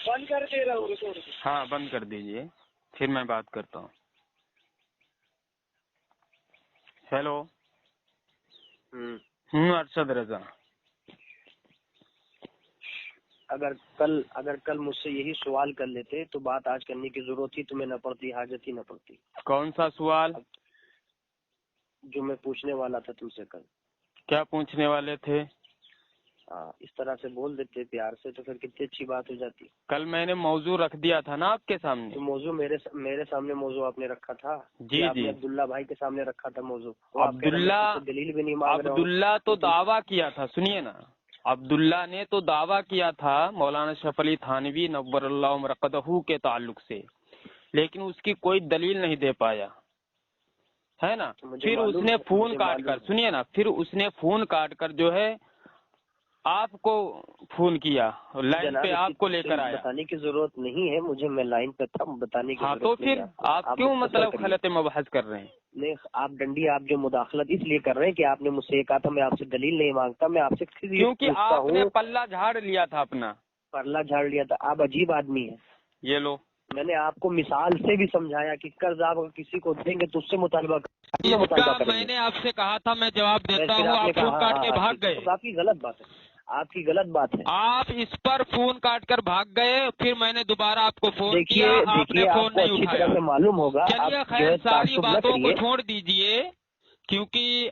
بند کر دے رہا ہوں. ہاں بند کر دیجئے، پھر میں بات کرتا ہوں. ہیلو. ارشد رضا. اگر کل مجھ سے یہی سوال کر لیتے تو بات آج کرنے کی ضرورت ہی تمہیں نہ پڑتی، حاجت ہی نہ پڑتی. کون سا سوال؟ جو میں پوچھنے والا تھا تم سے کل. کیا پوچھنے والے تھے؟ اس طرح سے بول دیتے پیار سے تو پھر کتنی اچھی بات ہو جاتی. کل میں نے موضوع رکھ دیا تھا نا آپ کے سامنے. تو موضوع میرے سامنے موضوع آپ نے رکھا تھا. جی آپ جی. نے عبداللہ بھائی کے سامنے رکھا تھا موضوع. دلیل بھی نہیں مانگ رہے ہو. عبداللہ تو دعویٰ کیا تھا، سنیے نا، عبداللہ نے تو دعویٰ کیا تھا مولانا شرف علی تھانوی نور اللہ مرقدہ کے تعلق سے، لیکن اس کی کوئی دلیل نہیں دے پایا ہے نا. پھر اس نے فون کاٹ کر، سنیے نا، پھر اس نے فون کاٹ کر جو ہے آپ کو فون کیا، لائن پہ آپ کو لے کر آیا. بتانے کی ضرورت نہیں ہے مجھے، میں لائن پہ تھا، بتانے کی ہاں ضرورت تو پھر آپ کیوں مطلب غلط مبحث کر رہے ہیں؟ نہیں، آپ ڈنڈی، آپ جو مداخلت اس لیے کر رہے ہیں کہ آپ نے مجھ سے یہ کہا تھا میں آپ سے دلیل نہیں مانگتا، میں آپ سے کیونکہ آپ نے پلہ جھاڑ لیا تھا اپنا. پلہ جھاڑ لیا تھا. آپ عجیب آدمی ہیں. یہ لو، میں نے آپ کو مثال سے بھی سمجھایا کہ قرض آپ کسی کو دیں گے تو اس سے مطالبہ میں نے آپ سے کہا تھا میں جواب دیتا ہوں، آپ فون کاٹ کے بھاگ گئے. آپ کی غلط بات ہے، آپ کی غلط بات ہے. آپ اس پر فون کاٹ کر بھاگ گئے، پھر میں نے دوبارہ آپ کو فون کیا، آپ نے فون نہیں اٹھایا. معلوم ہوگا. چلیے خیر، ساری باتوں کو چھوڑ دیجئے، کیونکہ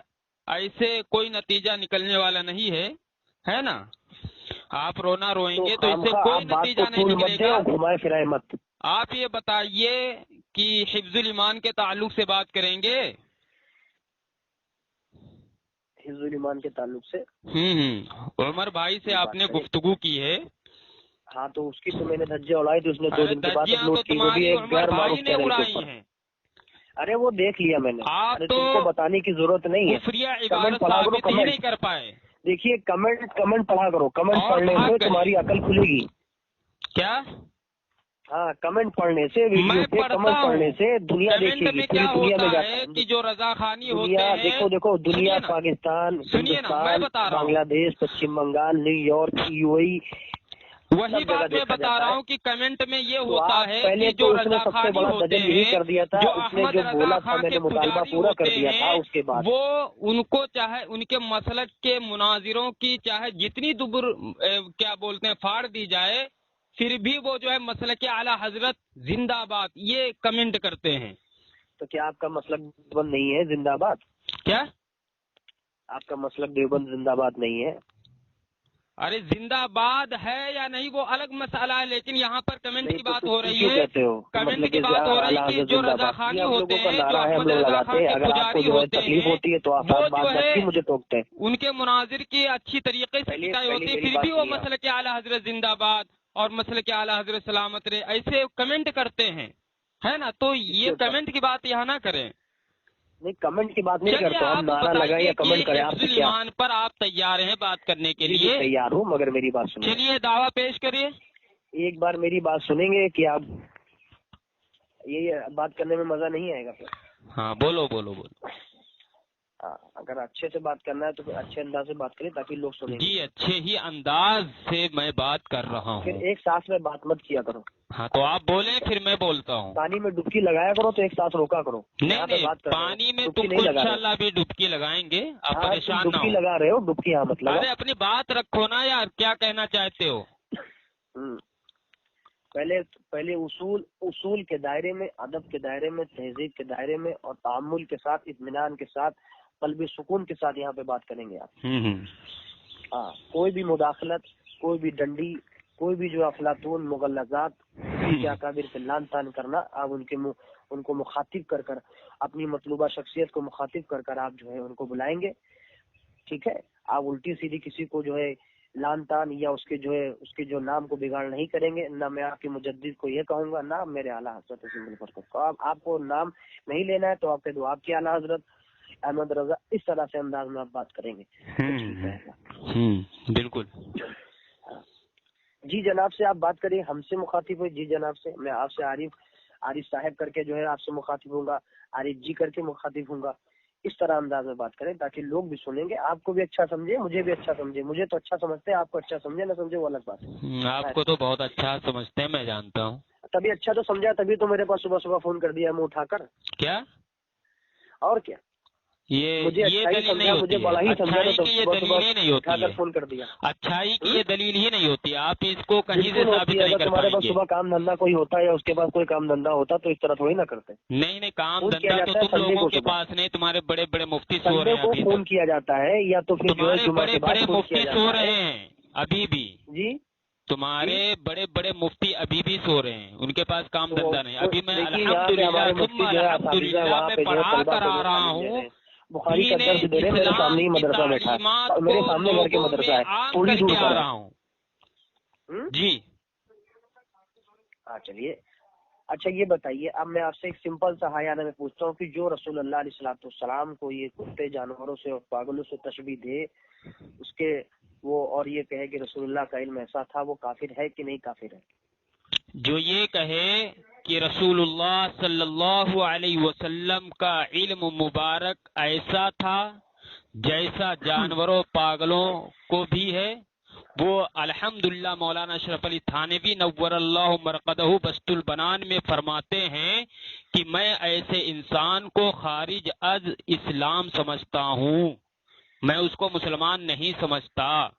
ایسے کوئی نتیجہ نکلنے والا نہیں ہے نا. آپ رونا روئیں گے تو اس سے کوئی نتیجہ نہیں نکلے گا. گھمائے پھرائے مت. آپ یہ بتائیے کہ حفظ الایمان کے تعلق سے بات کریں گے. حفظ الایمان کے تعلق سے عمر بھائی سے آپ نے گفتگو کی ہے. ہاں تو اس کی تو میں نے دھجیاں اڑائی تھی، اس نے 2 دن کے بعد تو تمہاری عمر بھائی نے اڑائی ہیں. ارے وہ دیکھ لیا میں نے. آپ تو تم کو بتانے کی ضرورت نہیں ہے. کفریہ عبارت ثابت ہی نہیں کر پائے. دیکھیے کمنٹ پڑھا کرو، کمنٹ پڑھنے سے تمہاری عقل کھلے گی. کیا؟ ہاں، کمنٹ پڑھنے سے، ویڈیو پہ کمنٹ پڑھنے سے دنیا دیکھے گی. پوری دنیا میں جاتا ہے کہ جو رضا خانی ہوتے ہیں. دیکھو دنیا، پاکستان، ہندوستان، بنگلہ دیش، پچھم بنگال، نیو یارک، UAE، وہی بات میں بتا رہا ہوں کہ کمنٹ میں یہ ہوتا ہے کہ جو رضا خانی ہوتے ہیں، جو احمد رضا خان کے پجاری ہوتے ہیں، وہ ان کو چاہے ان کے مسلک کے مناظروں کی چاہے جتنی دبر کیا بولتے ہیں پھاڑ دی جائے، پھر بھی وہ جو ہے مسلک اعلیٰ حضرت زندہ باد یہ کمنٹ کرتے ہیں. تو کیا آپ کا مسلک دیوبند نہیں ہے زندہ باد؟ کیا آپ کا مسلک دیوبند زندہ باد نہیں ہے؟ ارے زندہ باد ہے یا نہیں وہ الگ مسئلہ ہے، لیکن یہاں پر کمنٹ کی بات ہو رہی ہے. کمنٹ کی بات ہو رہی ہے کہ جو رضا خانی ہوتے ہیں، جو احمد رضا خان کے پجاری ہوتے ہیں، وہ جو ہے مجھے ٹوکتے ہیں. ان کے مناظر کی اچھی طریقے سے پٹائی ہوتی ہے، پھر بھی وہ مسلک اعلیٰ حضرت زندہ باد اور مسلک اعلیٰ حضرت سلامت رہے ایسے کمنٹ کرتے ہیں، ہے نا. تو یہ کمنٹ کی بات یہاں نہ کریں. نہیں، کمنٹ کی بات نہیں کرتا ہوں، نعرہ لگائے یا کمنٹ کریں. آپ حفظ الایمان پر آپ تیار ہیں بات کرنے کے لیے؟ تیار ہوں، مگر میری بات سنیں. چلیے دعویٰ پیش کریے. ایک بار میری بات سنیں گے کہ آپ یہ بات کرنے میں مزہ نہیں آئے گا پھر. ہاں بولو. اگر اچھے سے بات کرنا ہے تو پھر اچھے انداز سے بات کریں تاکہ لوگ سنیں. جی اچھے ہی انداز سے میں بات کر رہا ہوں. پھر ایک ساتھ میں بات مت کیا کرو. ہاں تو آپ بولیں پھر میں بولتا ہوں. پانی میں ڈبکی لگایا کرو تو ایک ساتھ روکا کرو. نہیں، پانی میں تم کو انشاءاللہ بھی ڈبکی لگائیں گے، آپ پریشان نہ ہو. ڈبکی لگا رہے ہو، ڈبکی ہاں مطلب. ارے اپنی بات رکھو نا یار، کیا کہنا چاہتے ہو؟ پہلے اصول کے دائرے میں، ادب کے دائرے میں، تہذیب کے دائرے میں اور تعامل کے ساتھ، اطمینان کے ساتھ، قلبی سکون کے ساتھ یہاں پہ بات کریں گے آپ. ہاں، کوئی بھی مداخلت، کوئی بھی ڈنڈی، کوئی بھی جو افلاطون مغلظات کے اکابر پہ لان تان کرنا، آپ ان کو مخاطب کر کر، اپنی مطلوبہ شخصیت کو مخاطب کر کر آپ جو ہے ان کو بلائیں گے. ٹھیک ہے؟ آپ الٹی سیدھی کسی کو جو ہے لان تان یا اس کے جو نام کو بگاڑ نہیں کریں گے. نہ میں آپ کے مجدد کو یہ کہوں گا، نہ میرے اعلیٰ حضرت کو. آپ کو نام نہیں لینا ہے تو آپ کے دو آپ کے اعلیٰ حضرت احمد رضا، اس طرح سے انداز میں آپ بات کریں گے. بالکل. جی جناب سے آپ بات کریے، ہم سے مخاطب ہوئے. جی جناب سے، میں آپ سے عارف صاحب کر کے جو ہے آپ سے مخاطب ہوں گا، عارف جی کر کے مخاطب ہوں گا. اس طرح انداز میں بات کریں تاکہ لوگ بھی سنیں گے، آپ کو بھی اچھا سمجھے، مجھے بھی اچھا سمجھے. مجھے تو اچھا سمجھتے ہیں، آپ کو اچھا سمجھے نہ سمجھے وہ الگ بات ہے. آپ کو تو بہت اچھا سمجھتے ہیں، میں جانتا ہوں. تبھی اچھا تو سمجھا، تبھی تو میرے پاس صبح صبح فون کر دیا منہ اٹھا کر. کیا؟ اور کیا؟ یہ دلیل نہیں ہوتی ہے. اچھائی کی یہ دلیل نہیں ہوتی ہے. فون کر دیا. اچھائی کی یہ دلیل ہی نہیں ہوتی. آپ اس کو کہیں سے ثابت نہیں کر پائیں گے. تمہارے پاس صبح کام دھندا کوئی ہوتا ہے یا اس کے پاس کوئی کام دھندا ہوتا تو اس طرح تھوڑی نہ کرتے. نہیں کام دھندا تو تم لوگوں کے پاس نہیں. تمہارے بڑے بڑے مفتی سو رہے ہیں. کو فون کیا جاتا ہے یا تو پھر تمہارے بڑے بڑے مفتی سو رہے ہیں ابھی بھی. جی تمہارے بڑے بڑے مفتی ابھی بھی سو رہے ہیں، ان کے پاس کام دھندا نہیں. ابھی میں الحمدللہ میں پڑھا کر آ رہا ہوں. بخاری کا درس دے رہے، میرے سامنے ہی مدرسہ بیٹھا ہے، میرے سامنے گھر کے مدرسہ ہے، تھوڑی دور پر رہا ہوں. جی ہاں چلیے. اچھا یہ بتائیے، اب میں آپ سے ایک سمپل سا حیانہ میں پوچھتا ہوں کہ جو رسول اللہ علیہ الصلوۃ والسلام کو یہ کتے جانوروں سے اور پاگلوں سے تشبیہ دے، اس کے وہ اور یہ کہے کہ رسول اللہ کا علم ایسا تھا، وہ کافر ہے کہ نہیں کافر ہے؟ جو یہ کہے کہ رسول اللہ صلی اللہ علیہ وسلم کا علم مبارک ایسا تھا جیسا جانوروں پاگلوں کو بھی ہے، وہ الحمدللہ مولانا اشرف علی تھانوی نور اللہ مرقدہ بسط البنان میں فرماتے ہیں کہ میں ایسے انسان کو خارج از اسلام سمجھتا ہوں، میں اس کو مسلمان نہیں سمجھتا.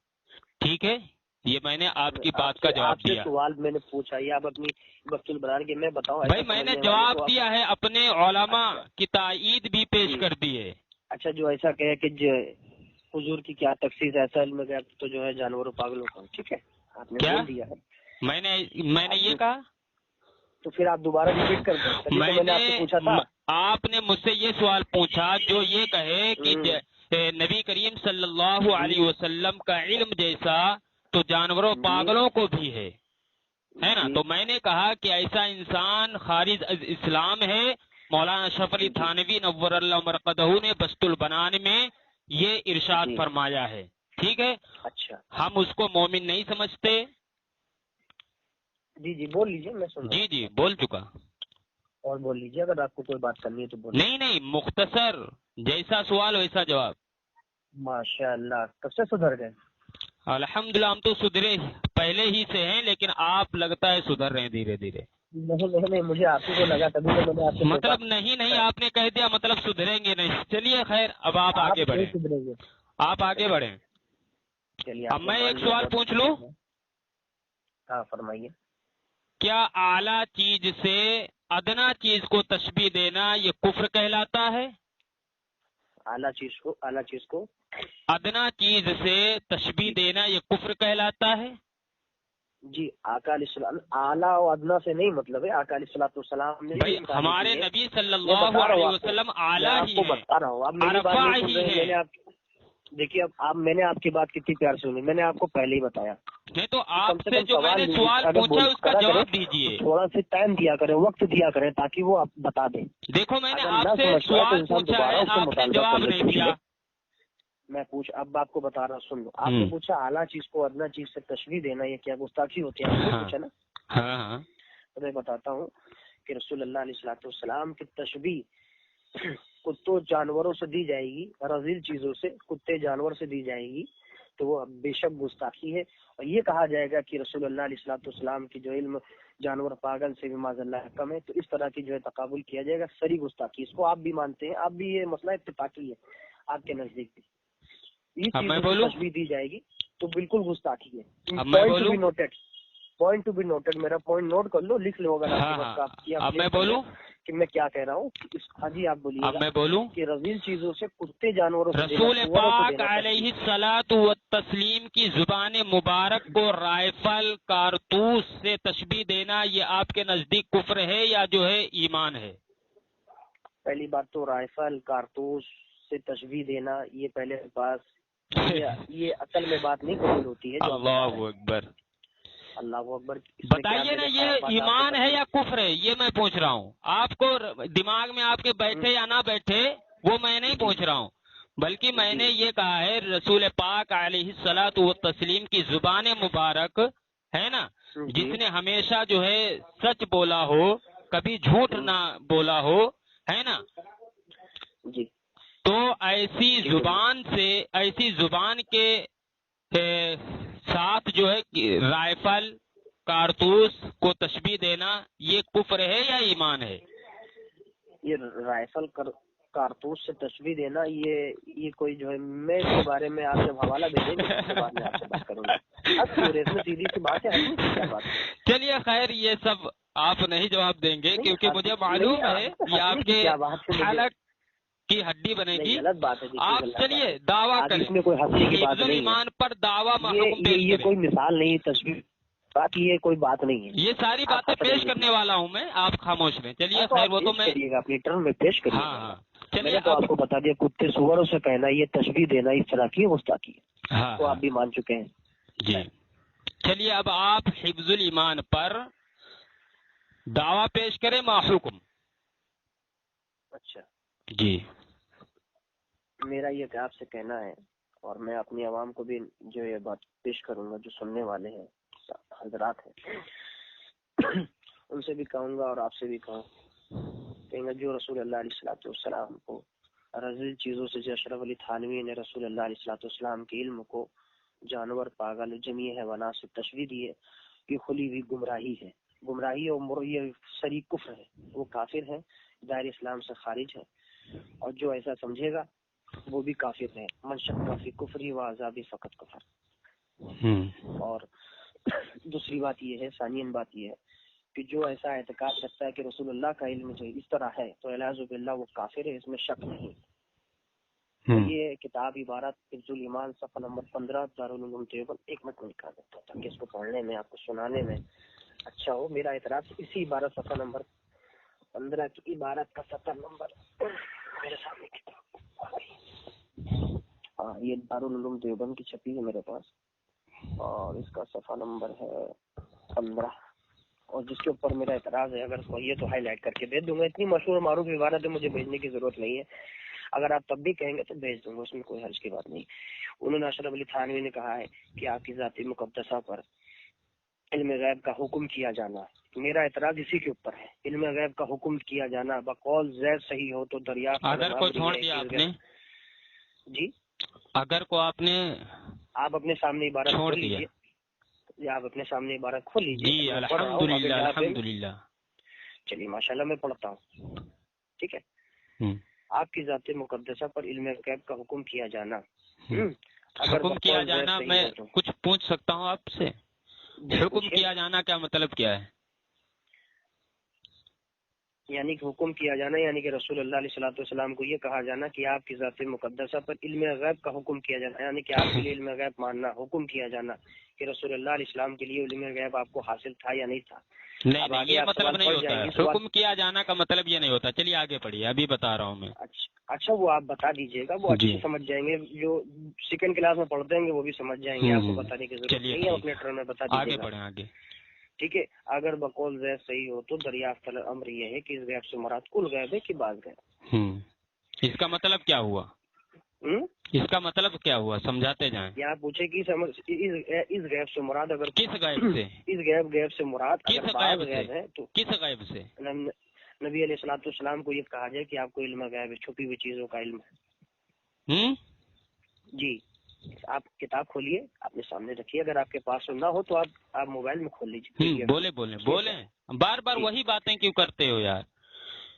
ٹھیک ہے، یہ میں نے آپ کی بات کا جواب دیا. سوال میں نے پوچھا یہ آپ اپنی بسط البنان کے، میں بتاؤں بھائی میں نے جواب دیا ہے، اپنے علماء کی تائید بھی پیش کر دی ہے. اچھا جو ایسا کہے کہ حضور کی کیا تخصیص ایسا علم گیا تو جو ہے جانوروں پاگلوں کا، ٹھیک ہے آپ نے بول دیا ہے. میں نے یہ کہا تو پھر آپ دوبارہ ریپیٹ کر دیں. میں نے آپ سے پوچھا تھا، آپ نے مجھ سے یہ سوال پوچھا جو یہ کہے کہ نبی کریم صلی اللہ علیہ وسلم کا علم جیسا تو جانوروں پاگلوں کو بھی ہے نا. تو میں نے کہا کہ ایسا انسان خارج از اسلام ہے. مولانا اشرف علی تھانوی نور اللہ مرقدہ نے بسط البنان میں یہ ارشاد فرمایا ہے. ٹھیک ہے، اچھا ہم اس کو مومن نہیں سمجھتے. جی بول لیجیے، میں سن رہا ہوں. جی بول چکا. اور بول لیجیے اگر آپ کو کوئی بات کرنی ہے تو بولیے. نہیں مختصر، جیسا سوال ویسا جواب. ماشاء اللہ. کب سے سدھر گئے؟ الحمدللہ ہم تو سدھرے پہلے ہی سے ہیں، لیکن آپ لگتا ہے سدھر رہے ہیں دھیرے دھیرے. نہیں مجھے آپ کو لگا تبھی تو میں نے آپ سے مطلب نہیں آپ نے کہہ دیا مطلب سدھریں گے نہیں. چلیے خیر، اب آپ آگے بڑھیں. آپ آگے بڑھیں. چلیے اب میں ایک سوال پوچھ لوں. ہاں فرمائیے. کیا اعلیٰ چیز سے ادنا چیز کو تشبیہ دینا یہ کفر کہلاتا ہے؟ اعلیٰ چیز کو ادنا چیز سے تشبیہ دینا یہ کفر کہلاتا ہے؟ جی آقا علیہ السلام اعلیٰ و ادنا سے نہیں مطلب ہے. آقا علیہ السلام نے ہمارے نبی صلی اللہ علیہ وسلم اعلیٰ ہی ہے. بتا رہا ہوں اب دیکھیے، اب میں نے آپ کی بات کتنی پیار سنی، میں نے آپ کو پہلے ہی بتایا. نہیں تو آپ سے جو میں نے سوال پوچھا اس کا جواب دیجیے. تھوڑا سا ٹائم دیا کریں، وقت دیا کریں تاکہ وہ آپ بتا دیں. دیکھو میں نے آپ سے سوال پوچھا ہے، آپ نے جواب نہیں دیا. میں اب آپ کو بتا رہا ہوں، سن لو. آپ نے پوچھا اعلیٰ چیز کو ادنا چیز سے تشبیہ دینا یہ کیا گستاخی ہوتی ہے؟ آپ نے پوچھا نا. ہاں تو میں بتاتا ہوں کہ رسول اللہ علیہ الصلوۃ والسلام کی تشبیہ کتوں جانوروں سے دی جائے گی، رذیل چیزوں سے کتے جانور سے دی جائے گی تو وہ بے شک گستاخی ہے. اور یہ کہا جائے گا کہ رسول اللہ علیہ الصلوۃ والسلام کی جو علم جانور پاگل سے بھی معاذ اللہ کم ہے، تو اس طرح کی جو ہے تقابل کیا جائے گا، سری گستاخی. اس کو آپ بھی مانتے ہیں، آپ بھی یہ مسئلہ اتفاقی ہے آپ کے نزدیک بھی. یہ چیز تشبیہ دی جائے گی تو بالکل گستاخی ہے. Point to be noted. میرا پوائنٹ نوٹ کر لو، لکھ لو. اگر اب میں بولوں کہ میں کیا کہہ رہا ہوں. ہاں جی آپ بولیے. اب میں بولوں کہ رذیل چیزوں سے کتے جانوروں سے رسول پاک علیہ الصلوۃ والتسلیم کی زبان مبارک کو رائفل کارتوس سے تشبیہ دینا یہ آپ کے نزدیک کفر ہے یا جو ہے ایمان ہے؟ پہلی بات تو رائفل کارتوس سے تشبیہ دینا یہ پہلے پاس یہ عقل میں بات نہیں قبول ہوتی ہے. اللہ اکبر. اللہ اکبر. بتائیے نا یہ ایمان ہے یا کفر ہے، یہ میں پوچھ رہا ہوں. آپ کو دماغ میں آپ کے بیٹھے یا نہ بیٹھے وہ میں نہیں پوچھ رہا ہوں، بلکہ میں نے یہ کہا ہے رسول پاک علیہ الصلوۃ والتسلیم کی زبان مبارک ہے نا، جس نے ہمیشہ جو ہے سچ بولا ہو، کبھی جھوٹ نہ بولا ہو، ہے نا. جی تو ایسی زبان کے ساتھ جو ہے رائفل کارتوس کو تشبیہ دینا یہ کفر ہے یا ایمان ہے؟ یہ رائفل کارتوس سے تشبیہ دینا یہ کوئی جو ہے، میں اس کے بارے میں آپ جب حوالہ بھیجیں گے اس کے بعد میں آپ سے بات کروں گا. اب سیدھی سی بات ہے. چلیے خیر، یہ سب آپ نہیں جواب دیں گے کیونکہ مجھے معلوم ہے یہ آپ کے حلق کی ہڈی بنے گی. آپ چلیے دعویٰ کریں، حفظ الایمان پر دعویٰ یہ کوئی مثال نہیں، تشبیہ باقی یہ کوئی بات نہیں ہے. یہ ساری باتیں پیش کرنے والا ہوں میں، آپ خاموش رہیں. چلیے خیر، وہ تو میں اپنی ٹرم میں پیش کریے. ہاں چلیے تو آپ کو بتا دیا، کتے سوروں سے کہنا یہ تشبیہ دینا اس طرح کی گستاخی ہے. تو آپ بھی مان چکے ہیں. جی چلیے، اب آپ حفظ الایمان پر دعویٰ پیش کریں محکم. اچھا جی، میرا یہ کہ آپ سے کہنا ہے، اور میں اپنی عوام کو بھی جو یہ بات پیش کروں گا، جو سننے والے ہیں حضرات ہیں، ان سے بھی کہوں گا اور آپ سے بھی کہوں گا، جو رسول اللہ علیہ السلام کو رذیل چیزوں سے، جو اشرف علی تھانوی نے رسول اللہ علیہ السلام کے علم کو جانور، پاگل، جمیع حیوانات سے تشبیہ دی ہے، یہ کھلی ہوئی گمراہی اور یہ شریک کفر ہے. وہ کافر ہیں، دائر اسلام سے خارج ہے، اور جو ایسا سمجھے گا وہ بھی کافر ہے. من شک فی کفری و عذابی فقط کفر. اور دوسری بات یہ ہے، ثانین بات یہ ہے کہ جو ایسا اعتقاد کرتا ہے کہ رسول اللہ کا علم جو اس طرح ہے تو اعوذ باللہ وہ کافر ہے، اس میں شک نہیں. یہ کتاب عبارت حفظ الایمان صفحہ نمبر 15 دارالعلوم دیوبند. ایک منٹ میں نکال دیتا ہوں تاکہ اس کو پڑھنے میں، آپ کو سنانے میں اچھا ہو. میرا اعتراض اسی عبارت صفحہ نمبر 15 کی عبارت کا سطر نمبر میرے سامنے کتاب، ہاں یہ دارالعلوم دیوبند کی چھپی ہے میرے پاس، اور اس کا صفحہ نمبر ہے 15، اور جس کے اوپر میرا اعتراض ہے اگر یہ تو ہائی لائٹ کر کے بھیج دوں گا. اتنی مشہور معروف عبارت ہے، مجھے بھیجنے کی ضرورت نہیں ہے. اگر آپ تب بھی کہیں گے تو بھیج دوں گا، اس میں کوئی حرج کی بات نہیں. انہوں نے اشرف علی تھانوی نے کہا ہے کہ آپ کی ذاتی مقدسہ پر علم غیب کا حکم کیا جانا. میرا اعتراض اسی کے اوپر ہے. علم غیب کا حکم کیا جانا بقول زید صحیح ہو تو دریافت. اگر کو چھوڑ دیا آپ نے، جی اگر کو آپ نے، آپ اپنے سامنے عبارت کھول لیجیے، یا آپ اپنے سامنے عبارت کھول لیجیے. جی الحمدللہ الحمدللہ. چلیے ماشاءاللہ میں پڑھتا ہوں، ٹھیک ہے. آپ کی ذات مقدسہ پر علم غیب کا حکم کیا جانا. حکم کیا جانا، میں کچھ پوچھ سکتا ہوں آپ سے؟ حکم کیا جانا کا مطلب کیا ہے؟ یعنی کہ حکم کیا جانا یعنی کہ رسول اللہ علیہ والسلام کو یہ کہا جانا کہ آپ کی ذات مقدسہ پر علم غیب کا حکم کیا جانا، یعنی کہ آپ کے لیے علم غیب ماننا، حکم کیا جانا کہ رسول اللہ علیہ السلام کے لیے علم غیب آپ کو حاصل تھا یا نہیں تھا. نہیں، یہ مطلب نہیں ہوتا. حکم کیا جانا کا مطلب یہ نہیں ہوتا. چلیے آگے پڑھیے، ابھی بتا رہا ہوں میں. اچھا وہ آپ بتا دیجیے گا، وہ اچھے سمجھ جائیں گے. جو سیکنڈ کلاس میں پڑھتے ہیں گے وہ بھی سمجھ جائیں گے، آپ کو بتانے کی ضرورت نہیں ہے. اپنے ٹرم میں بتا دیجیے گا. آگے بڑھیں آگے. ٹھیک ہے. اگر بقول زید صحیح ہو تو دریافت امر یہ ہے کہ اس غیب سے مراد کل غیب ہے کہ بعض غیب. اس کا مطلب کیا ہوا؟ اس کا مطلب کیا ہوا، سمجھاتے جائیں. یہاں پوچھے کہ اس غیب سے مراد، اگر کس غیب سے، اس غیب سے مراد کس غیب ہے تو کس غیب سے؟ نبی علیہ الصلوۃ والسلام کو یہ کہا جائے کہ آپ کو علم غیب ہے، چھپی ہوئی چیزوں کا علم ہے. جی آپ کتاب کھولیے، اپنے سامنے رکھیے. اگر آپ کے پاس نہ ہو تو آپ موبائل میں کھول لیجیے. بولے بار بار وہی باتیں کیوں کرتے ہو یار؟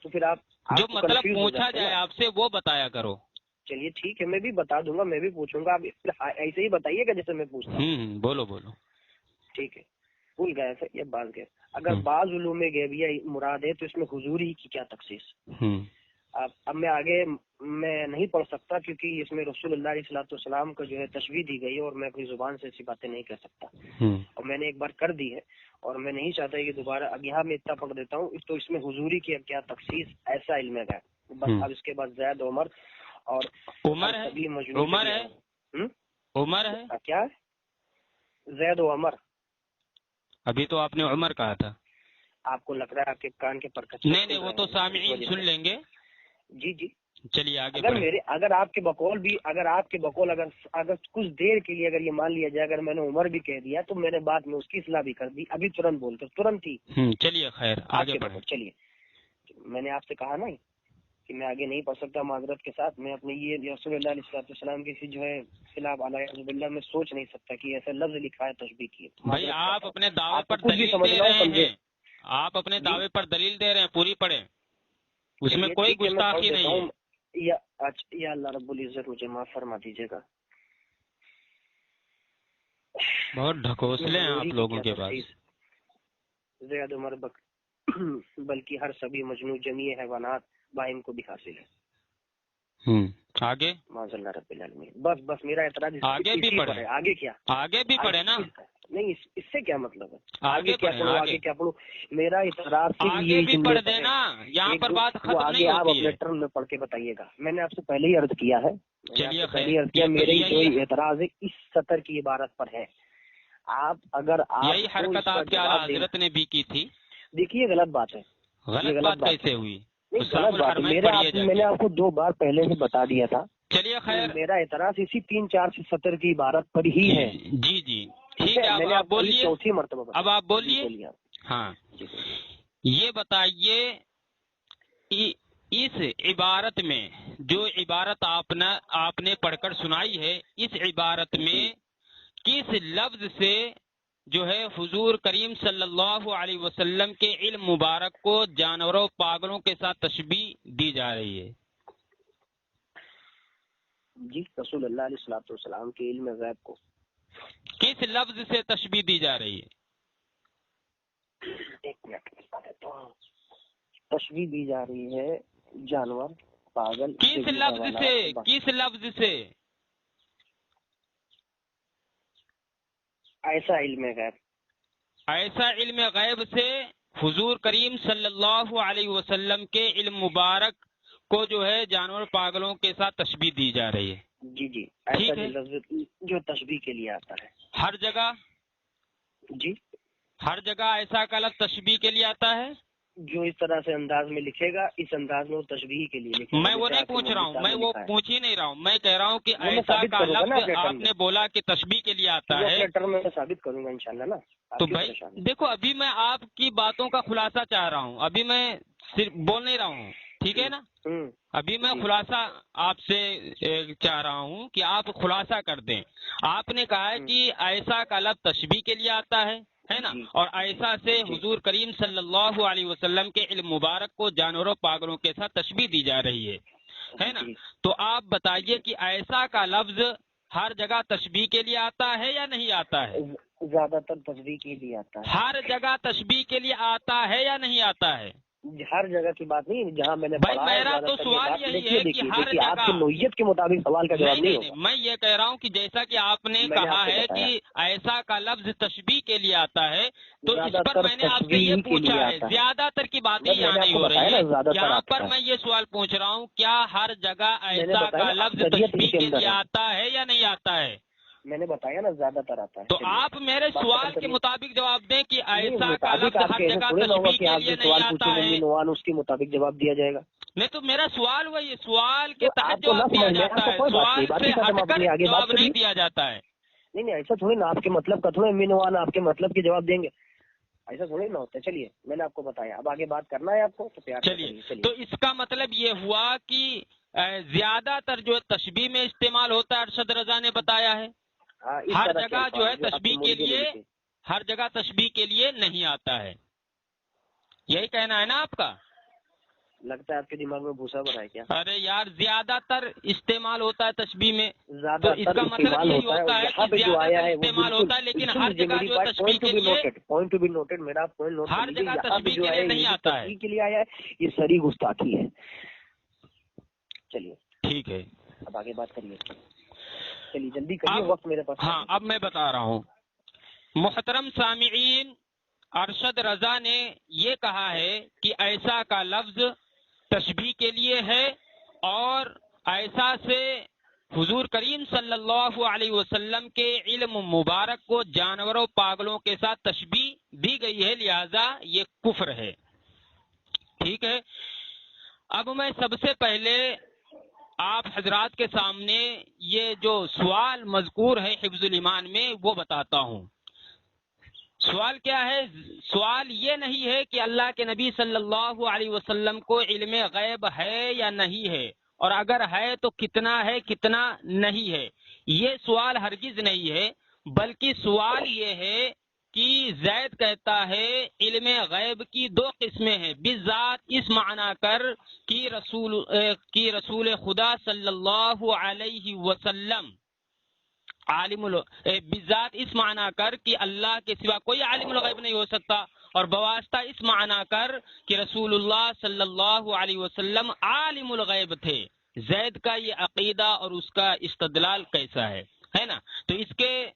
تو پھر آپ جو مطلب پوچھا جائے آپ سے وہ بتایا کرو. چلیے ٹھیک ہے، میں بھی بتا دوں گا، میں بھی پوچھوں گا. آپ ایسے ہی بتائیے گا جیسے میں پوچھتا ہوں. بولو. ٹھیک ہے. کل غیب ہے یا بعض غیب؟ اگر بعض علوم غیبیہ مراد ہے تو اس میں حضوری کی کیا تخصیص؟ اب میں آگے میں نہیں پڑھ سکتا کیونکہ اس میں رسول اللہ علیہ والسلام کو جو ہے تشبیہ دی گئی ہے، اور میں اپنی زبان سے ایسی باتیں نہیں کر سکتا. اور میں نے ایک بار کر دی ہے، اور میں نہیں چاہتا کہ دوبارہ. اب یہاں میں اتنا پڑھ دیتا ہوں تو اس میں حضوری کی کیا تخصیص، ایسا علم ہے. بس اب اس کے بعد زید، عمر اور عمر ہے کیا ہے؟ زید و عمر. ابھی تو آپ نے عمر کہا تھا. آپ کو لگ رہا ہے آپ کے کان کے پرکچے؟ نہیں وہ تو سامعین سن لیں گے. جی چلیے آگے. اگر آپ کے بقول اگر کچھ دیر کے لیے اگر یہ مان لیا جائے اگر میں نے عمر بھی کہہ دیا تو میں نے بعد میں اس کی اصلاح بھی کر دی، ابھی ترنت بول کر ترنت ہی. چلیے خیر آگے بڑھیں. چلیے میں نے آپ سے کہا نا کہ میں آگے نہیں پڑھ سکتا معذرت کے ساتھ. میں اپنے یہ رسول اللہ علیہ السلام کی جو ہے خلاف علیہ باللہ میں سوچ نہیں سکتا کہ ایسا لفظ لکھا ہے تشبیہ کی. بھائی آپ اپنے دعوے پر دلیل دے رہے ہیں, آپ اپنے دعوے پر دلیل دے رہے ہیں, پوری پڑھیں, اس میں کوئی گستاخی نہیں ہے. یا اللہ رب العزت مجھے معاف فرما دیجیے گا. بہت ڈھکوسلے ہیں آپ لوگوں کے پاس. زید عمر بلکہ ہر سبھی مجنون جمیع حیوانات باہم کو بھی حاصل ہے. آگے معاذ اللہ رب العالمین. بس میرا اعتراض آگے بھی پڑھے. آگے کیا؟ آگے بھی پڑھے نا. نہیں اس سے کیا مطلب ہے؟ آگے کیا پڑھوں؟ میرا اعتراض آگے بھی پڑھ دینا, یہاں پر بات ختم نہیں ہوتی ہے. آپ اپنے ٹرم میں پڑھ کے بتائیے گا. میں نے آپ سے پہلے ہی عرض کیا ہے. چلیے میرے جو اعتراض ہے اس سطر کی عبارت پر ہے. آپ اگر یہی حرکت آپ کے اعلیٰ حضرت نے بھی کی تھی. دیکھیے غلط بات ہے. غلط بات کیسے ہوئی؟ میں نے آپ کو 2 بار پہلے سے بتا دیا تھا. چلیے خیر, میرا اعتراض اسی 3-4 سے 70 کی عبارت پر ہی ہے. جی ٹھیک ہے, اب آپ بولیے. چوتھی مرتبہ اب آپ بولیے. ہاں یہ بتائیے اس عبارت میں جو عبارت آپ نے پڑھ کر سنائی ہے, اس عبارت میں کس لفظ سے جو ہے حضور کریم صلی اللہ علیہ وسلم کے علم مبارک کو جانوروں پاگلوں کے ساتھ تشبیہ دی جا رہی ہے؟ جی رسول اللہ علیہ والسلام کے علم غیب کو کس لفظ سے تشبیہ دی جا رہی ہے؟ ایک منٹ تشبیہ دی جا رہی ہے جانور پاگل. کس لفظ سے؟ کس لفظ سے؟ ایسا علم غیب. ایسا علم غیب سے حضور کریم صلی اللہ علیہ وسلم کے علم مبارک کو جو ہے جانور پاگلوں کے ساتھ تشبیہ دی جا رہی ہے. جی ایسا لفظ جو تشبیہ کے لیے آتا ہے ہر جگہ. جی ہر جگہ ایسا کا لفظ تشبیہ کے لیے آتا ہے. جو اس طرح سے انداز میں لکھے گا اس انداز میں وہ تشبیہ کے لیے لکھے گا. میں وہ نہیں پوچھ رہا ہوں, میں وہ پوچھ ہی نہیں رہا ہوں. میں کہہ رہا ہوں کہ ایسا کا لفظ آپ نے بولا کہ تشبیہ کے لیے آتا ہے. میں ثابت کروں گا انشاءاللہ نا. تو بھائی دیکھو, ابھی میں آپ کی باتوں کا خلاصہ چاہ رہا ہوں, ابھی میں صرف بول نہیں رہا ہوں, ٹھیک ہے نا. ابھی میں خلاصہ آپ سے چاہ رہا ہوں کہ آپ خلاصہ کر دیں. آپ نے کہا ہے کہ ایسا کا لفظ تشبیہ کے لیے آتا ہے نا, اور ایسا سے حضور کریم صلی اللہ علیہ وسلم کے علم مبارک کو جانوروں پاگلوں کے ساتھ تشبیہ دی جا رہی ہے نا. تو آپ بتائیے کہ ایسا کا لفظ ہر جگہ تشبیہ کے لیے آتا ہے یا نہیں آتا ہے؟ زیادہ تر تشبیہ کے لیے آتا ہے. ہر جگہ تشبیہ کے لیے آتا ہے یا نہیں آتا ہے؟ ہر جگہ کی بات نہیں, جہاں میں نے بھائی میرا تو سوال یہی ہے کہ ہر جگہ. آپ کی نوعیت کے مطابق سوال کا جواب نہیں ہوگا. میں یہ کہہ رہا ہوں کہ جیسا کہ آپ نے کہا ہے کہ ایسا کا لفظ تشبیہ کے لیے آتا ہے, تو اس پر میں نے آپ سے یہ پوچھا ہے. زیادہ تر کی باتیں یہاں نہیں ہو رہی ہے. یہاں پر میں یہ سوال پوچھ رہا ہوں, کیا ہر جگہ ایسا کا لفظ تشبیہ کے لیے آتا ہے یا نہیں آتا ہے؟ میں نے بتایا نا زیادہ تر آتا ہے. تو آپ میرے سوال کے مطابق جواب دیں کہ ایسا کا لفظ ہر جگہ تشبیہ کے لیے نہیں آتا ہے. اس کے مطابق جواب دیا جائے گا. نہیں تو میرا سوال وہی, سوال کے تحت جواب دیا جاتا ہے, سوال سے ہٹ کر جواب نہیں دیا جاتا ہے. نہیں ایسا تھوڑی نا, آپ کے مطلب کا تھوڑا مینوان آپ کے مطلب کے جواب دیں گے, ایسا تھوڑی نہ ہوتا ہے. چلیے میں نے آپ کو بتایا, اب آگے بات کرنا ہے آپ کو تو پیار. چلیے تو اس کا مطلب یہ ہوا کہ زیادہ تر جو تشبیہ میں استعمال ہوتا ہے ارشد رضا نے بتایا ہے, ہر جگہ جو ہے تشبیہ کے لیے, ہر جگہ تشبیہ کے لیے نہیں آتا ہے. یہی کہنا ہے نا آپ کا؟ لگتا ہے آپ کے دماغ میں بھوسا بھرا ہے کیا؟ ارے یار زیادہ تر استعمال ہوتا ہے تشبیہ میں, تو اس کا مطلب یہی ہوتا ہے کہ زیادہ تر استعمال ہوتا ہے, لیکن ہر جگہ جو تشبیہ کے لیے, پوائنٹ ٹو بی نوٹڈ, میرا پوائنٹ نوٹ, ہر جگہ تشبیہ کے لیے نہیں آتا ہے. کے لیے آیا ہے, یہ سری گستاخی ہے. چلیے ٹھیک ہے, اب آگے بات کریے. چلیے جلدی کریے, وقت میرے پاس. ہاں اب میں بتا رہا ہوں. محترم سامعین, ارشد رضا نے یہ کہا ہے کہ ایسا کا لفظ تشبیہ کے لیے ہے, اور ایسا سے حضور کریم صلی اللہ علیہ وسلم کے علم مبارک کو جانوروں پاگلوں کے ساتھ تشبیہ دی گئی ہے, لہذا یہ کفر ہے. ٹھیک ہے, اب میں سب سے پہلے آپ حضرات کے سامنے یہ جو سوال مذکور ہے حفظ الایمان میں وہ بتاتا ہوں. سوال کیا ہے؟ سوال یہ نہیں ہے کہ اللہ کے نبی صلی اللہ علیہ وسلم کو علم غیب ہے یا نہیں ہے، اور اگر ہے تو کتنا ہے کتنا نہیں ہے، یہ سوال ہرگز نہیں ہے، بلکہ سوال یہ ہے کہ زید کہتا ہے علم غیب کی دو قسمیں ہیں، بالذات اس معنی کر کہ رسول خدا صلی اللہ علیہ وسلم بالذات اس معنی کر کہ اللہ کے سوا کوئی عالم الغیب نہیں ہو سکتا، اور بواسطہ اس معنی کر کہ رسول اللہ صلی اللہ علیہ وسلم عالم الغیب تھے۔ زید کا یہ عقیدہ اور اس کا استدلال کیسا ہے نا؟ تو اس کے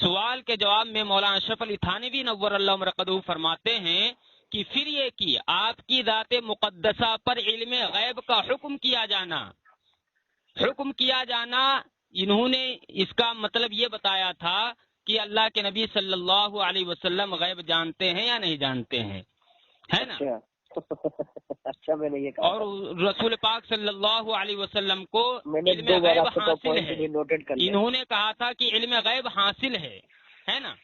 سوال کے جواب میں مولانا اشرف علی تھانوی نور اللہ مرقدہ فرماتے ہیں کہ پھر یہ کہ آپ کی ذات مقدسہ پر علم غیب کا حکم کیا جانا انہوں نے اس کا مطلب یہ بتایا تھا کہ اللہ کے نبی صلی اللہ علیہ وسلم غیب جانتے ہیں یا نہیں جانتے ہیں، ہے نا؟ اچھا میں نے یہ کہا، اور رسول پاک صلی اللہ علیہ وسلم کو علم غیب حاصل ہے، انہوں نے کہا تھا کہ علم غیب حاصل ہے نا؟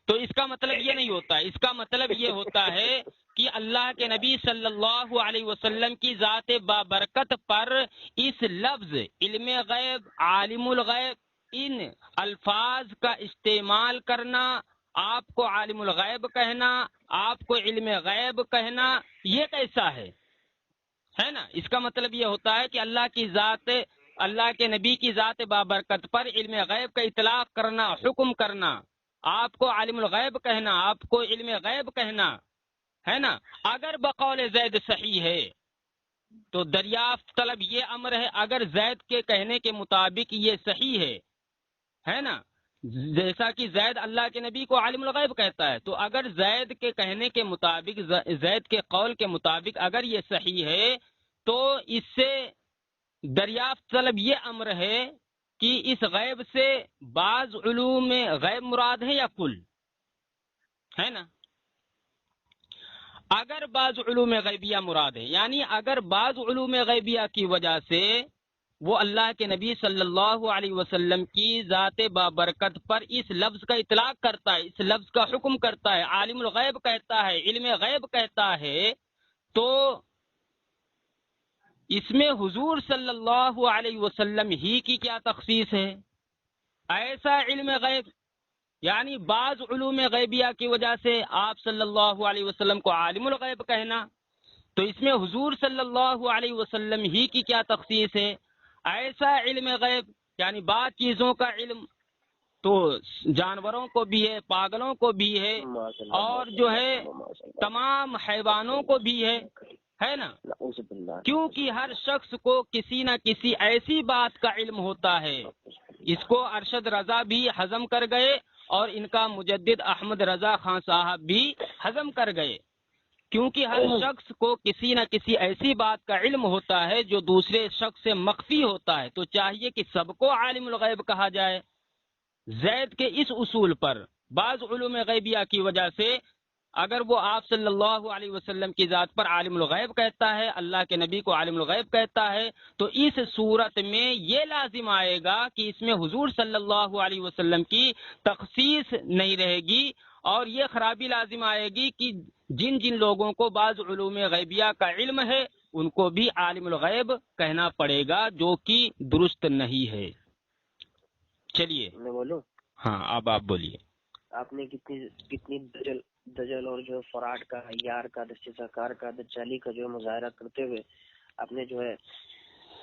تو اس کا مطلب یہ نہیں ہوتا، اس کا مطلب یہ ہوتا ہے کہ اللہ کے نبی صلی اللہ علیہ وسلم کی ذات بابرکت پر اس لفظ علم غیب، عالم الغیب، ان الفاظ کا استعمال کرنا، آپ کو عالم الغیب کہنا، آپ کو علم غیب کہنا، یہ کیسا ہے نا؟ اس کا مطلب یہ ہوتا ہے کہ اللہ کے نبی کی ذات بابرکت پر علم غیب کا اطلاق کرنا، حکم کرنا، آپ کو عالم الغیب کہنا، آپ کو علم غیب کہنا، ہے نا؟ اگر بقول زید صحیح ہے تو دریافت طلب یہ امر ہے، اگر زید کے کہنے کے مطابق یہ صحیح ہے نا، جیسا کہ زید اللہ کے نبی کو عالم الغیب کہتا ہے، تو اگر زید کے کہنے کے مطابق، زید کے قول کے مطابق اگر یہ صحیح ہے تو اس سے دریافت طلب یہ امر ہے کہ اس غیب سے بعض علوم میں غیب مراد ہے یا کل، ہے نا؟ اگر بعض علوم غیبیہ مراد ہے، یعنی اگر بعض علوم غیبیہ کی وجہ سے وہ اللہ کے نبی صلی اللہ علیہ وسلم کی ذات بابرکت پر اس لفظ کا اطلاق کرتا ہے، اس لفظ کا حکم کرتا ہے، عالم الغیب کہتا ہے، علم غیب کہتا ہے، تو اس میں حضور صلی اللہ علیہ وسلم ہی کی کیا تخصیص ہے؟ ایسا علم غیب، یعنی بعض علوم غیبیہ کی وجہ سے آپ صلی اللہ علیہ وسلم کو عالم الغیب کہنا، تو اس میں حضور صلی اللہ علیہ وسلم ہی کی کیا تخصیص ہے؟ ایسا علم غیب، یعنی بعض چیزوں کا علم تو جانوروں کو بھی ہے، پاگلوں کو بھی ہے، اور جو ہے تمام حیوانوں کو بھی ہے نا؟ کیونکہ ہر شخص کو کسی نہ کسی ایسی بات کا علم ہوتا ہے، اس کو ارشد رضا بھی ہضم کر گئے اور ان کا مجدد احمد رضا خان صاحب بھی ہضم کر گئے، کیونکہ ہر شخص کو کسی نہ کسی ایسی بات کا علم ہوتا ہے جو دوسرے شخص سے مخفی ہوتا ہے، تو چاہیے کہ سب کو عالم الغیب کہا جائے۔ زید کے اس اصول پر بعض علوم غیبیہ کی وجہ سے اگر وہ آپ صلی اللہ علیہ وسلم کی ذات پر عالم الغیب کہتا ہے، اللہ کے نبی کو عالم الغیب کہتا ہے، تو اس صورت میں یہ لازم آئے گا کہ اس میں حضور صلی اللہ علیہ وسلم کی تخصیص نہیں رہے گی، اور یہ خرابی لازم آئے گی کہ جن جن لوگوں کو بعض علوم غیبیہ کا علم ہے ان کو بھی عالم الغیب کہنا پڑے گا، جو کہ درست نہیں ہے۔ چلیے میں بولوں؟ ہاں اب آپ بولیے۔ آپ نے کتنی دجل اور جو فراڈ کا، یار کا، دستہ کار کا، دجالی کا جو مظاہرہ کرتے ہوئے آپ نے جو ہے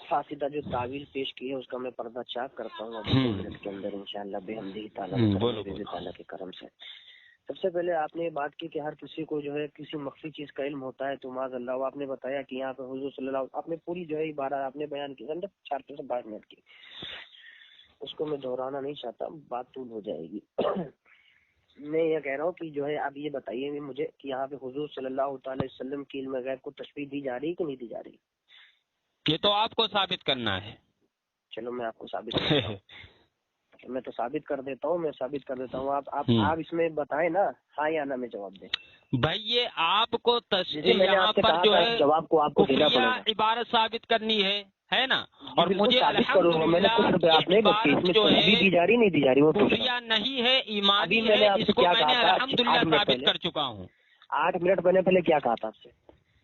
فاسدہ جو تعویل پیش کی ہے، اس کا میں پردہ چاک کرتا ہوں ابھی 2 منٹ کے اندر انشاءاللہ بحمدہ تعالیٰ کے کرم سے۔ سب سے پہلے آپ نے یہ بات کی کہ ہر کسی کو جو ہے کسی مخفی چیز کا علم ہوتا ہے، تو معاذ اللہ آپ نے بتایا کہ یہاں پہ حضور صلی اللہ علیہ، آپ نے پوری جو ہے عبارت آپ نے بیان کی، 4 سے 5 منٹ کی، اس کو میں دہرانا نہیں چاہتا، بات طول ہو جائے گی۔ میں یہ کہہ رہا ہوں کہ جو ہے اب یہ بتائیے مجھے کہ یہاں پہ حضور صلی اللہ تعالی وسلم کی علم غیب کو تشبیہ دی جا رہی کہ نہیں دی جا رہی؟ یہ تو آپ کو ثابت کرنا ہے۔ چلو میں آپ کو ثابت کرتا ہوں، میں تو ثابت کر دیتا ہوں، آپ اس میں بتائیں نا، ہاں یا نہ میں جواب دیں۔ بھائی یہ آپ کو یہاں پر جو ہے جواب کو آپ کو دینا پڑے گا، عبارت ثابت کرنی ہے، ہے نا، اور مجھے الحمدللہ جو ہے کفریہ نہیں ہے، ایمانی ہے، اس کو میں نے الحمدللہ ثابت کر چکا ہوں۔ 8 منٹ میں نے پہلے کیا کہا تھا آپ سے؟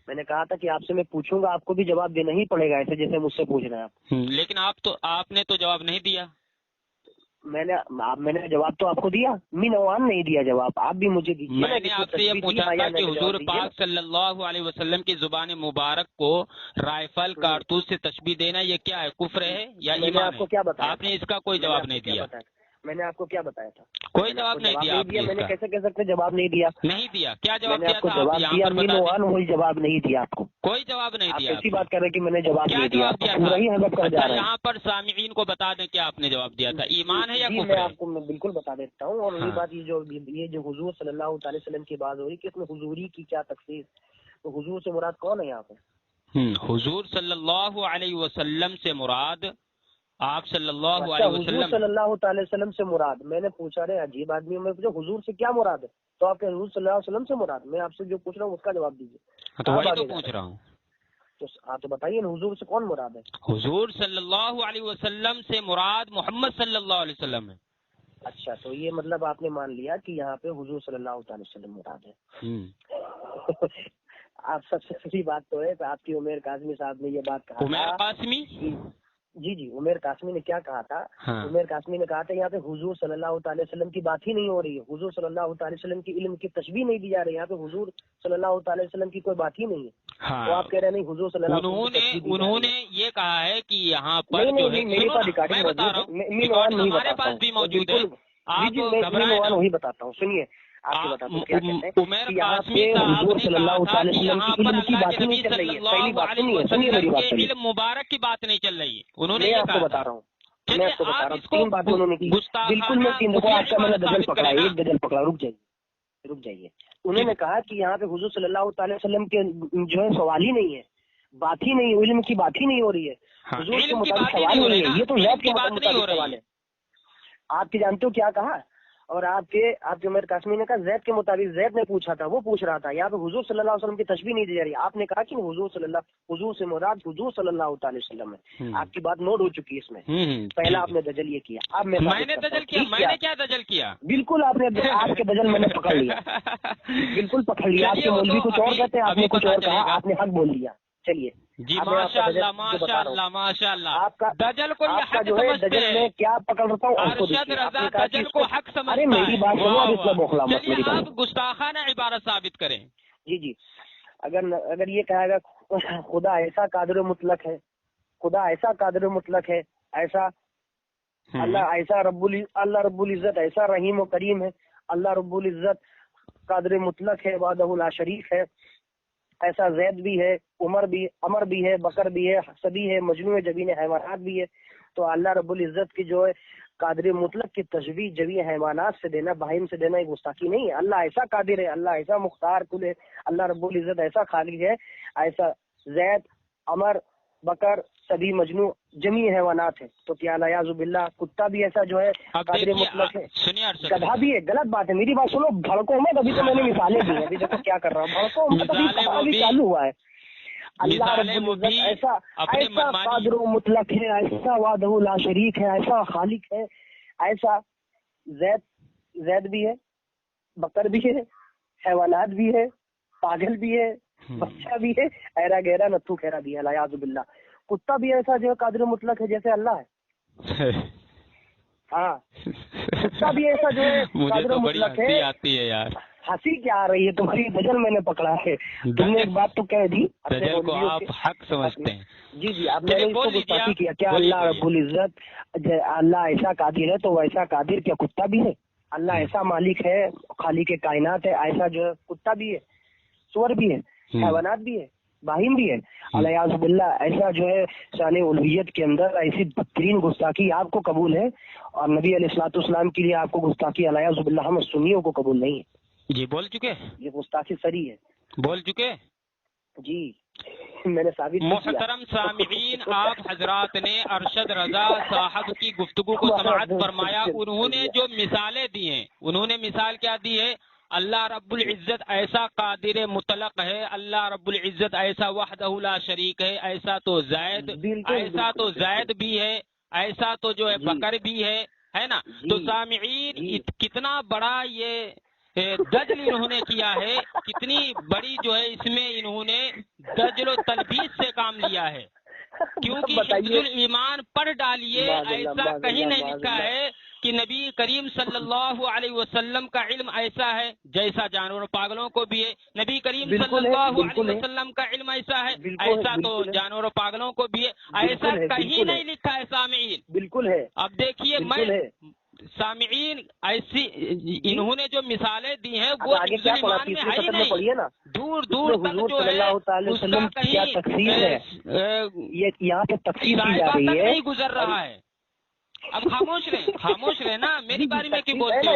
میں نے کہا تھا کہ آپ سے میں پوچھوں گا، آپ کو بھی جواب دینا ہی پڑے گا ایسے جیسے مجھ سے پوچھ رہے ہیں آپ۔ لیکن آپ نے تو جواب نہیں دیا۔ میں نے جواب تو آپ کو دیا، مینوان نہیں دیا جواب، آپ بھی مجھے دیجیے۔ میں نے آپ سے یہ پوچھا تھا کہ حضور پاک صلی اللہ علیہ وسلم کی زبان مبارک کو رائفل کارتوس سے تشبیہ دینا یہ کیا ہے، کفر ہے یا ایمان ہے؟ آپ کو کیا بتایا؟ آپ نے اس کا کوئی جواب نہیں دیا۔ میں نے آپ کو کیا بتایا تھا؟ کوئی جواب نہیں دیا۔ میں نے کیسے کہہ سکتے جواب نہیں دیا؟ نہیں دیا، کیا جواب دیا تھا؟ وہی جواب نہیں دیا آپ کو، کوئی جواب نہیں دیا۔ ایسی بات کر رہے کہ میں نے جواب نہیں دیا۔ اچھا یہاں پر سامعین کو بتا دیں کہ آپ نے جواب دیا تھا، ایمان ہے یا کفر ہے؟ میں آپ کو بالکل بتا دیتا ہوں۔ اور وہی بات یہ جو حضور صلی اللہ علیہ وسلم کی بات ہو رہی کہ اس میں حضوری کی کیا تفسیر، تو حضور سے مراد کون ہے یہاں پہ؟ حضور صلی اللہ علیہ وسلم سے مراد آپ صلی اللہ علیہ وسلم۔ حضور صلی اللہ تعالی وسلم سے مراد، میں نے پوچھا رہے عجیب آدمی میں پوچھا حضور سے کیا مراد ہے، تو آپ کے حضور صلی اللہ علیہ وسلم سے مراد، میں آپ سے جو پوچھ رہا ہوں اس کا جواب دیجیے۔ تو وہی تو پوچھ رہا ہوں، تو بتائیے نا حضور سے کون مراد ہے؟ حضور صلی اللہ علیہ وسلم سے مراد محمد صلی اللہ علیہ وسلم ہے۔ اچھا تو یہ مطلب آپ نے مان لیا کہ یہاں پہ حضور صلی اللہ تعالی وسلم مراد ہے۔ آپ سب سے صحیح بات تو ہے کہ آپ کی عمیر قاسمی صاحب نے یہ بات کہا۔ عمیر قاسمی؟ جی عمیر قاسمی نے کیا کہا تھا؟ عمیر قاسمی نے کہا تھا یہاں پہ حضور صلی اللہ تعالی وسلم کی بات ہی نہیں ہو رہی ہے، حضور صلی اللہ تعالی وسلم کی علم کی تشبیہ نہیں دی جا رہی ہے، یہاں پہ حضور صلی اللہ تعالی وسلم کی کوئی بات ہی نہیں ہے۔ تو آپ کہہ رہے نہیں حضور صلی اللہ علیہ وسلم انہوں نے یہ کہا ہے کہ یہاں پر جو ہے میرے پاس ہمارے پاس بھی موجود ہے، وہی بتاتا ہوں، سنیے آپ کو بتاتا ہوں کیا کہتے ہیں کہ یہاں پہ حضور صلی اللہ تعالی وسلم کی علم کی بات نہیں چل رہی ہے۔ پہلی بات سنیے میری بات، علم مبارک کی بات نہیں چل رہی ہے، انہوں نے آپ کو بتا رہا ہوں، میں آپ کو بتا رہا ہوں 3 باتیں انہوں نے کی۔ بالکل میں 3 دفعہ آپ کا میں نے غزل پکڑا، ایک غزل پکڑا، رک جائیے۔ انہوں نے کہا کہ یہاں پہ حضور صلی اللہ تعالی وسلم کے جو ہے سوال ہی نہیں ہے، بات ہی نہیں ہے، علم کی بات ہی نہیں ہو رہی ہے، حضور کے مطابق سوال نہیں ہے، یہ تو ذات کے مطابق سوال ہے۔ آپ کے جانتے ہو کیا کہا؟ اور آپ کے عمر قاسمی نے کہا زید کے مطابق، زید نے پوچھا تھا، وہ پوچھ رہا تھا، یہاں پہ حضور صلی اللہ علیہ وسلم کی تشبیہ نہیں دی جا رہی۔ آپ نے کہا کہ حضور سے مراد حضور صلی اللہ تعالی وسلم ہے۔ آپ کی بات نوٹ ہو چکی ہے اس میں۔ پہلا آپ نے دجل یہ کیا، اب میں نے دجل کیا، میں نے کیا دجل کیا؟ بالکل آپ نے، آپ کے دجل میں نے پکڑ لیا، بالکل پکڑ لیا۔ آپ کے مولوی کچھ اور کہتے ہیں، آپ نے کچھ اور کہا، آپ نے حق بول دیا۔ چلیے جی ماشاء اللہ ماشاء اللہ ماشاء اللہ۔ آپ کا دجل کو یہ حق جو ہے دجل میں کیا پکڑ رہتا ہوں، ارشد رضا دجل کو حق سمجھتا ہے۔ میری بات سنو، اس میں بوکھلا مت، چلیے آپ گستاخانہ عبارت ثابت کریں۔ جی اگر یہ کہے گا خدا ایسا قادر مطلق ہے، خدا ایسا قادر مطلق ہے، ایسا اللہ ایسا اللہ رب العزت ایسا رحیم و کریم ہے، اللہ رب العزت قادر مطلق ہے، وحدہ لا شریک ہے، ایسا زید بھی ہے، عمر بھی، امر بھی ہے، بکر بھی ہے، سبی ہے، مجنون جبین حیوانات بھی ہے۔ تو اللہ رب العزت کی جو ہے قادر مطلق کی تشبیہ جبین حیوانات سے دینا، بہائم سے دینا ایک گستاخی نہیں ہے۔ اللہ ایسا قادر ہے، اللہ ایسا مختار کل ہے، اللہ رب العزت ایسا خالق ہے، ایسا زید، امر، بکر، سبھی، مجنون جمیع حیوانات ہے۔ تو کیا الیاذ باللہ کتا بھی ایسا جو ہے قادر مطلق ہے، گدھا بھی ہے۔ غلط بات ہے، میری بات سنو، بھڑکو مت، ابھی تو میں نے مثالیں دی ہیں، ابھی دیکھو کیا کر رہا ہوں، بھڑکو مت، ابھی چالو ہوا ہے۔ اللہ رب العزت ایسا قادر و مطلق ہے، ایسا وحدہ لا شریک ہے، ایسا خالق ہے، ایسا زید بھی ہے، بکر بھی ہے، حیوانات بھی ہے، پاگل بھی ہے، بچہ بھی ہے، ایرا گہرا نتھو خیرا بھی ہے، الیاذ باللہ۔ کتا بھی ایسا جو ہے قادر مطلق ہے جیسے اللہ ہے۔ ہاں کتا بھی ایسا جو ہے قادر مطلق ہے۔ آتی ہے یار، ہنسی کیا آ رہی ہے تمہاری؟ دجل میں نے پکڑا ہے، تم نے ایک بات تو کہہ دی، دجل کو آپ حق سمجھتے ہیں۔ جی آپ نے اس کو گستاخی کیا۔ کیا اللہ رب العزت اللہ ایسا قادر ہے تو ویسا قادر کیا کتا بھی ہے؟ اللہ ایسا مالک ہے، خالق کائنات ہے، ایسا جو ہے کتا بھی ہے، سور بھی ہے، حیوانات بھی ہے، باہم بھی ہے، الیاذ باللہ۔ ایسا جو ہے شان الوہیت کے اندر ایسی بدترین گستاخی آپ کو قبول ہے، اور نبی علیہ الصلوۃ والسلام کے لیے آپ کو گستاخی الیاذ باللہ ہم سنیوں کو قبول نہیں ہے۔ جی بول چکے، یہ گستاخی سری ہے، بول چکے جی میں نے ثابت کیا۔ محترم سامعین، آپ حضرات نے ارشد رضا صاحب کی گفتگو کو سماعت فرمایا۔ انہوں نے جو مثالیں دی ہیں، انہوں نے مثال کیا دی ہے؟ اللہ رب العزت ایسا قادر مطلق ہے، اللہ رب العزت ایسا وحدہ لا شریک ہے، ایسا تو زائد بھی ہے، ایسا تو جو ہے بکر بھی ہے نا. تو سامعین کتنا بڑا یہ دجل انہوں نے کیا ہے، کتنی بڑی جو ہے اس میں انہوں نے دجل و تلبیس سے کام لیا ہے. کیونکہ حفظ الایمان پڑھ ڈالیے، ایسا کہیں نہیں لکھا ہے کہ نبی کریم صلی اللہ علیہ وسلم کا علم ایسا ہے جیسا جانور پاگلوں کو بھی ہے، نبی کریم صلی اللہ علیہ وسلم کا علم ایسا ہے ایسا تو جانور پاگلوں کو بھی ہے، ایسا کہیں نہیں لکھا ہے سامعین. بالکل ہے. اب دیکھیے میں سامعین ایسی انہوں نے جو مثالیں دی ہیں وہ حفظ الایمان میں ہے ہی نہیں، دور دور تک جو ہے اس کا کہیں یہاں پہ تفسیر کی جا رہی ہے، نہیں گزر رہا ہے. اب خاموش رہے نا، میری باری میں کیوں بولتے ہو؟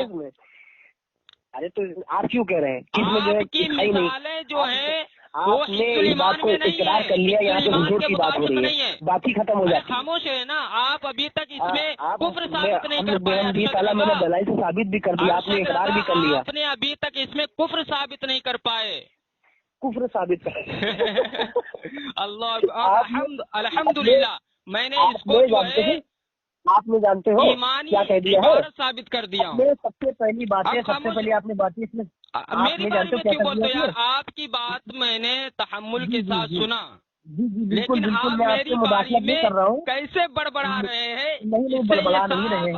ارے تو آپ کیوں کہہ رہے ہیں؟ آپ کی مثالیں جو ہیں آپ نے اس بات کو اقرار کر لیا، یہاں پہ حضور کی بات ہو رہی ہے، بات ہی ختم ہو جاتی ہے. خاموش ہے نا، آپ ابھی تک اس میں کفر ثابت نہیں کر پائے. میں نے دلائل سے ثابت بھی کر دیا، آپ نے اقرار بھی کر لیا. آپ نے ابھی تک اس میں کفر ثابت نہیں کر پائے. کفر ثابت کر اللہ الحمدللہ میں نے اس کو جو ہے آپ نے جانتے ہو کیا کہہ دیا ہے، ثابت کر دیا ہوں. سب سے پہلی بات ہے، سب سے پہلے آپ نے بات اس میں میری بات میں کیوں بولتے یار؟ آپ کی بات میں نے تحمل کے ساتھ سنا، لیکن آپ میری باری میں کیسے بڑبڑا رہے ہیں،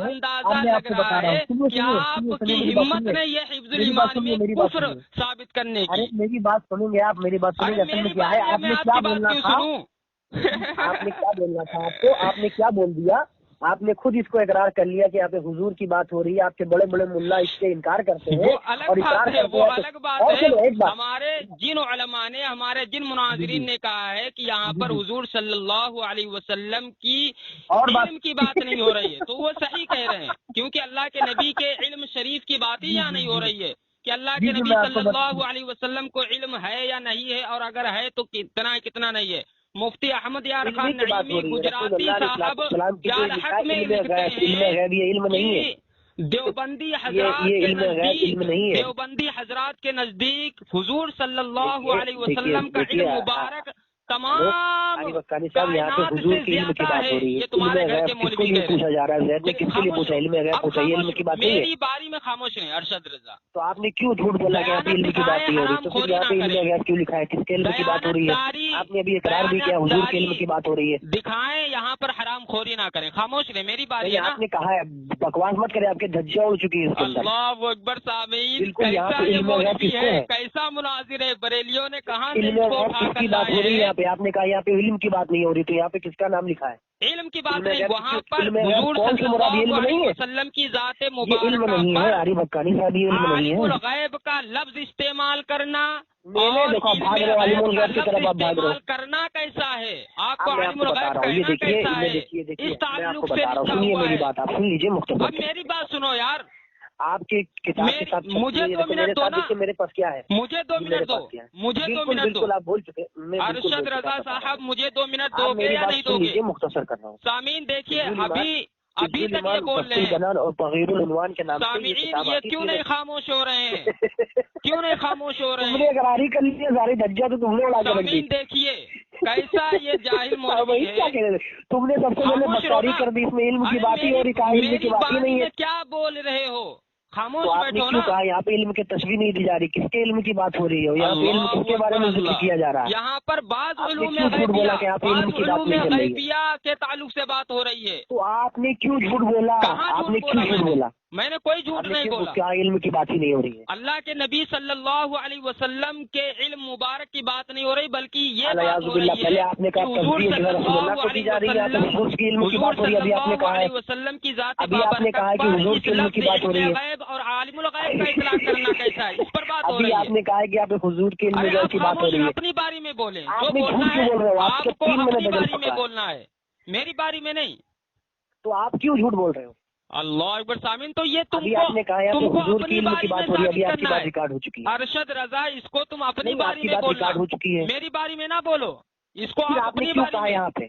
اندازہ لگ رہا ہے کہ آپ کی ہمت نہیں ہے حفظ الایمان میں کفر ثابت کرنے کی. میری بات سنیں گے آپ، میری بات سنیں گے. کیا ہے آپ نے کیا بولنا تھا؟ آپ نے کیا بولنا تھا؟ آپ کو آپ نے کیا بول دیا؟ آپ نے خود اس کو اقرار کر لیا کہ آپ حضور کی بات ہو رہی ہے، آپ کے بڑے بڑے ملا اس سے انکار کرتے ہیں. وہ الگ بات ہے. ہمارے جن علماء نے، ہمارے جن مناظرین نے کہا ہے کہ یہاں پر حضور صلی اللہ علیہ وسلم کی علم کی بات نہیں ہو رہی ہے، تو وہ صحیح کہہ رہے ہیں، کیونکہ اللہ کے نبی کے علم شریف کی بات ہی یہاں نہیں ہو رہی ہے کہ اللہ کے نبی صلی اللہ علیہ وسلم کو علم ہے یا نہیں ہے، اور اگر ہے تو کتنا نہیں ہے. مفتی احمد یار خان نعیمی گجراتی صاحب جال حق میں لکھتے ہیں دیوبندی حضرات کے نزدیک حضور صلی اللہ علیہ وسلم کا علم مبارک تمام کائنات سے زیادہ ہے. یہ تمہارے گھر کے مولوی پوچھا جا رہا ہے، کس کے لیے پوچھا؟ علم علم کی بات میری باری میں خاموش ہیں ارشد رضا. تو آپ نے کیوں جھوٹ بولا کہ علم کی بات نہیں ہو رہی؟ تو پھر یہاں پہ علم کیوں لکھا ہے؟ کس کے علم کی بات ہو رہی ہے؟ آپ نے ابھی اقرار بھی کیا حضور کے علم کی بات ہو رہی ہے. دکھائیں یہاں پر حرام خوری نہ کریں، خاموش رہے. میری باری آپ نے کہا ہے بکواس مت کرے، آپ کے دھجیاں اڑ چکی ہے. اللہ اکبر سامعین، کیسا مناظر ہے، بریلیوں نے کہاں کی بات ہو رہی ہے؟ آپ نے کہا یہاں پہ علم کی بات نہیں ہو رہی، تو یہاں پہ کس کا نام لکھا ہے؟ علم کی بات نہیں، وہاں پر حضور صلی اللہ علیہ وسلم کی ذات مبارکہ پر عالم الغیب کا لفظ استعمال کرنا استعمال کرنا کیسا ہے؟ آپ کو عالم الغیب کہنا کیسا ہے؟ اس تعلق سے میری بات آپ سن لیجیے مختصر. اب میری بات سنو یار، آپ کے کتاب کے ساتھ مجھے 2 منٹ دو نا. میرے پاس کیا ہے؟ مجھے 2 منٹ دو، مجھے 2 منٹ دو. آپ بول چکے ارشد رضا صاحب مجھے 2 منٹ دو گے یا نہیں دو گے؟ مختصر کر رہا ہوں. سامعین دیکھیے، ابھی تک یہ بول رہے ہیں اور تغیر العنوان کے نام سے. سامعین یہ کیوں نہیں خاموش ہو رہے ہیں؟ کیوں نہیں خاموش ہو رہے ہیں؟ تم نے اقراری کر لی ہے، ساری دھجیاں تو تم نے اڑا کے رکھ دی. دیکھیے کیسا یہ جاہل مولوی ہے. تم نے سب سے پہلے بکاری کر دی، اس میں علم کی بات ہی اور علم کی بات ہی نہیں ہے. کیا بول رہے ہو؟ خاموش بیٹھو نا. کہا یہاں پہ علم کی تشریح نہیں دی جا رہی، کس کے علم کی بات ہو رہی ہے؟ یہاں پہ علم کس کے بارے میں ذکر کیا جا رہا ہے؟ یہاں پر بعض علوم غیبیہ کے تعلق سے بات ہو رہی ہے. تو آپ نے کیوں جھوٹ بولا؟ آپ نے کیوں جھوٹ بولا؟ میں نے کوئی جھوٹ نہیں بولا. کیا علم کی بات ہی نہیں ہو رہی ہے؟ اللہ کے نبی صلی اللہ علیہ وسلم کے علم مبارک کی بات نہیں ہو رہی، بلکہ یہ بات ہو رہی ہے پہلے آپ نے کہا حضور صلی اللہ علیہ وسلم کی ذات ابھی آپ نے کہا کہ حضور کے علم کی بات ہو رہی ہے. غیب اور عالم الغیب کا اطلاق کرنا کیسا ہے؟ اس پر بات ہو رہی ہے. آپ نے کہا کہ آپ حضور کے علم کی بات ہو رہی ہے. اپنی باری میں بولیں، جو بولنا ہے آپ کو اپنی باری میں بولنا ہے، میری باری میں نہیں. تو آپ کیوں جھوٹ بول رہے ہو؟ اللہ اکبر سامعین، تو یہ تم نے کہا تم کو اپنی باری میں ثابت کرنا ہے. ارشد رضا اس کو تم اپنی باری میں بولنا، میری باری میں نہ بولو. اس کو آپ اپنی باری میں یہاں پہ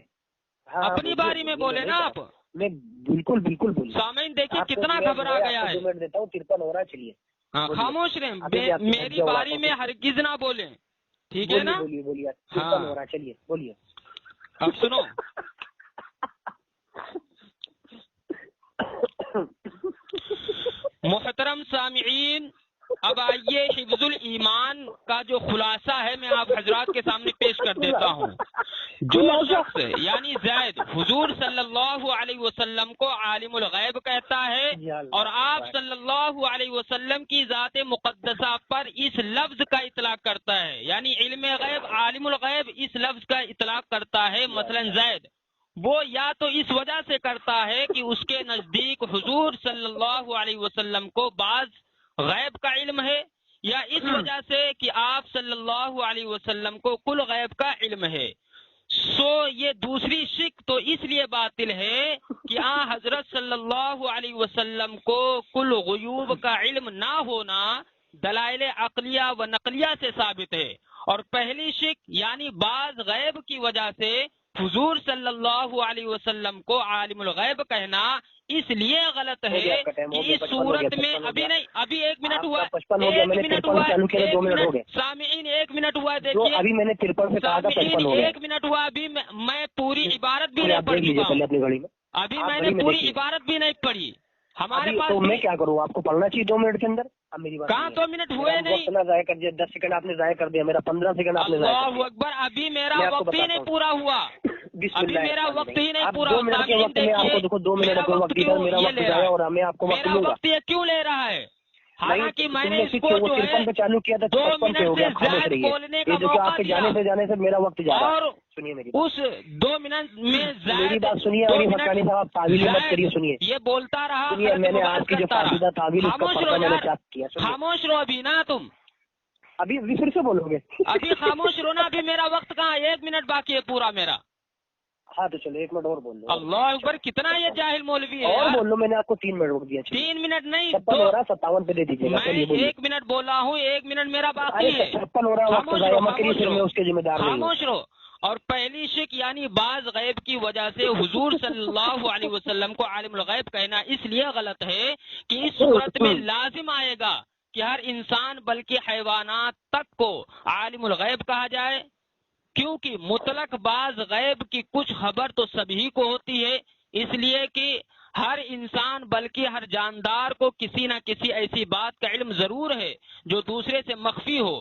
اپنی باری میں بولے نا. آپ میں بالکل بولوں. سامعین دیکھیے کتنا گھبرا گیا ہے. 2 منٹ دیتا ہوں، 53 ہو رہا ہے. چلیے خاموش رہیں، میری باری میں ہرگز نہ بولیں، ٹھیک ہے نا؟ بولیے ہاں چلیے بولیے، اب سنو. محترم سامعین، اب آئیے حفظ الایمان کا جو خلاصہ ہے میں آپ حضرات کے سامنے پیش کر دیتا ہوں. جو شخص یعنی زید حضور صلی اللہ علیہ وسلم کو عالم الغیب کہتا ہے اور آپ صلی اللہ علیہ وسلم کی ذات مقدسہ پر اس لفظ کا اطلاق کرتا ہے، یعنی علم غیب عالم الغیب اس لفظ کا اطلاق کرتا ہے، مثلا زید، وہ یا تو اس وجہ سے کرتا ہے کہ اس کے نزدیک حضور صلی اللہ علیہ وسلم کو بعض غیب کا علم ہے، یا اس وجہ سے کہ آپ صلی اللہ علیہ وسلم کو کل غیب کا علم ہے. یہ دوسری شک تو اس لیے باطل ہے کہ حضرت صلی اللہ علیہ وسلم کو کل غیوب کا علم نہ ہونا دلائل عقلیہ و نقلیہ سے ثابت ہے. اور پہلی شک یعنی بعض غیب کی وجہ سے حضور صلی اللہ علیہ وسلم کو عالم الغیب کہنا اس لیے غلط ہے کہ اس صورت میں ابھی 1 منٹ ہوا، 1 منٹ ہوا، سامعین 1 منٹ ہوا، دیکھیے ابھی میں نے 1 منٹ ہوا، ابھی میں پوری عبارت بھی نہیں پڑھ چکا ہوں، ابھی میں نے پوری عبارت بھی نہیں پڑھی. ہمارے پاس تو میں کیا کروں؟ آپ کو پڑھنا چاہیے 2 منٹ کے اندر. اب میری بات کہاں 2 منٹ ہوئے نہیں، ضائع کر دیا، 10 سیکنڈ آپ نے ضائع کر دیا، میرا 15 سیکنڈ آپ نے ضائع کر دیا. اللہ اکبر، ابھی میرا وقت ہی نہیں پورا ہوا، ابھی میرا وقت ہی نہیں پورا. 2 منٹ کے وقت میں آپ کو دیکھو 2 منٹ کا وقت دیتا، میرا وقت ضائع اور میں آپ کو وقت دوں گا. وقت یہ کیوں لے رہا ہے؟ حالانکہ میں نے اس کو جو ہے 53 پہ چالو کیا تھا، 55 پہ ہو گیا. خاموش رہیے، یہ جو آپ کے جانے سے میرا وقت جا رہا ہے. اور سنیے میری اس 2 منٹ میں میری بات سنیے، اور حقانی صاحب تعویل مت کریے. سنیے، یہ بولتا رہا، میں نے آپ کی جو فائدہ تعویل اس کا پردہ میں نے کیا کیا. خاموش رہو ابھی نا، تم ابھی پھر سے بولو گے؟ ابھی خاموش رہو نا، ابھی میرا وقت کہاں، 1 منٹ باقی ہے پورا میرا. ہاں تو چلو 1 منٹ اور بول دو. اللہ اکبر، کتنا یہ جاہل مولوی ہے. اور بول لو، میں نے آپ کو 3 منٹ روک دیا. 3 منٹ نہیں، 56 ہو رہا، 57 پہ دے دیجیے گا. میں 1 منٹ بولا ہوں، 1 منٹ میرا باقی ہے. 56 ہو رہا، میں اس کے ذمہ دار نہیں ہوں. خاموش رہو. اور پہلی شک یعنی بعض غیب کی وجہ سے حضور صلی اللہ علیہ وسلم کو عالم الغیب کہنا اس لیے غلط ہے کہ اس صورت میں لازم آئے گا کہ ہر انسان بلکہ حیوانات تک کو عالم الغیب کہا جائے، کیونکہ مطلق بعض غیب کی کچھ خبر تو سبھی کو ہوتی ہے، اس لیے کہ ہر انسان بلکہ ہر جاندار کو کسی نہ کسی ایسی بات کا علم ضرور ہے جو دوسرے سے مخفی ہو.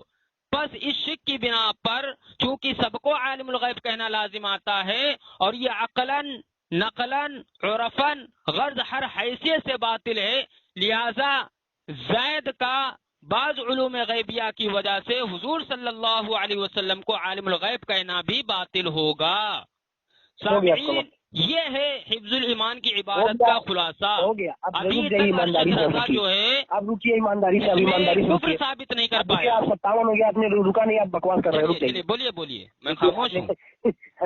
بس اس شک کی بنا پر چونکہ سب کو عالم الغیب کہنا لازم آتا ہے اور یہ عقلاً نقلاً عرفاً غرض ہر حیثیت سے باطل ہے، لہذا زید کا بعض علوم غیبیہ کی وجہ سے حضور صلی اللہ علیہ وسلم کو عالم الغیب کہنا بھی باطل ہوگا. سامعین، یہ ہے حفظ الایمان کی عبارت کا خلاصہ. ہو گیا. اب ابھی ایمانداری جو ہے اب رکیے، ایمانداری سے ایمانداری سے ثابت نہیں کر پایا. آپ 57 ہو گیا، آپ نے رکا نہیں، آپ بکواس کر رہے ہیں. بولیے میں خاموش ہوں.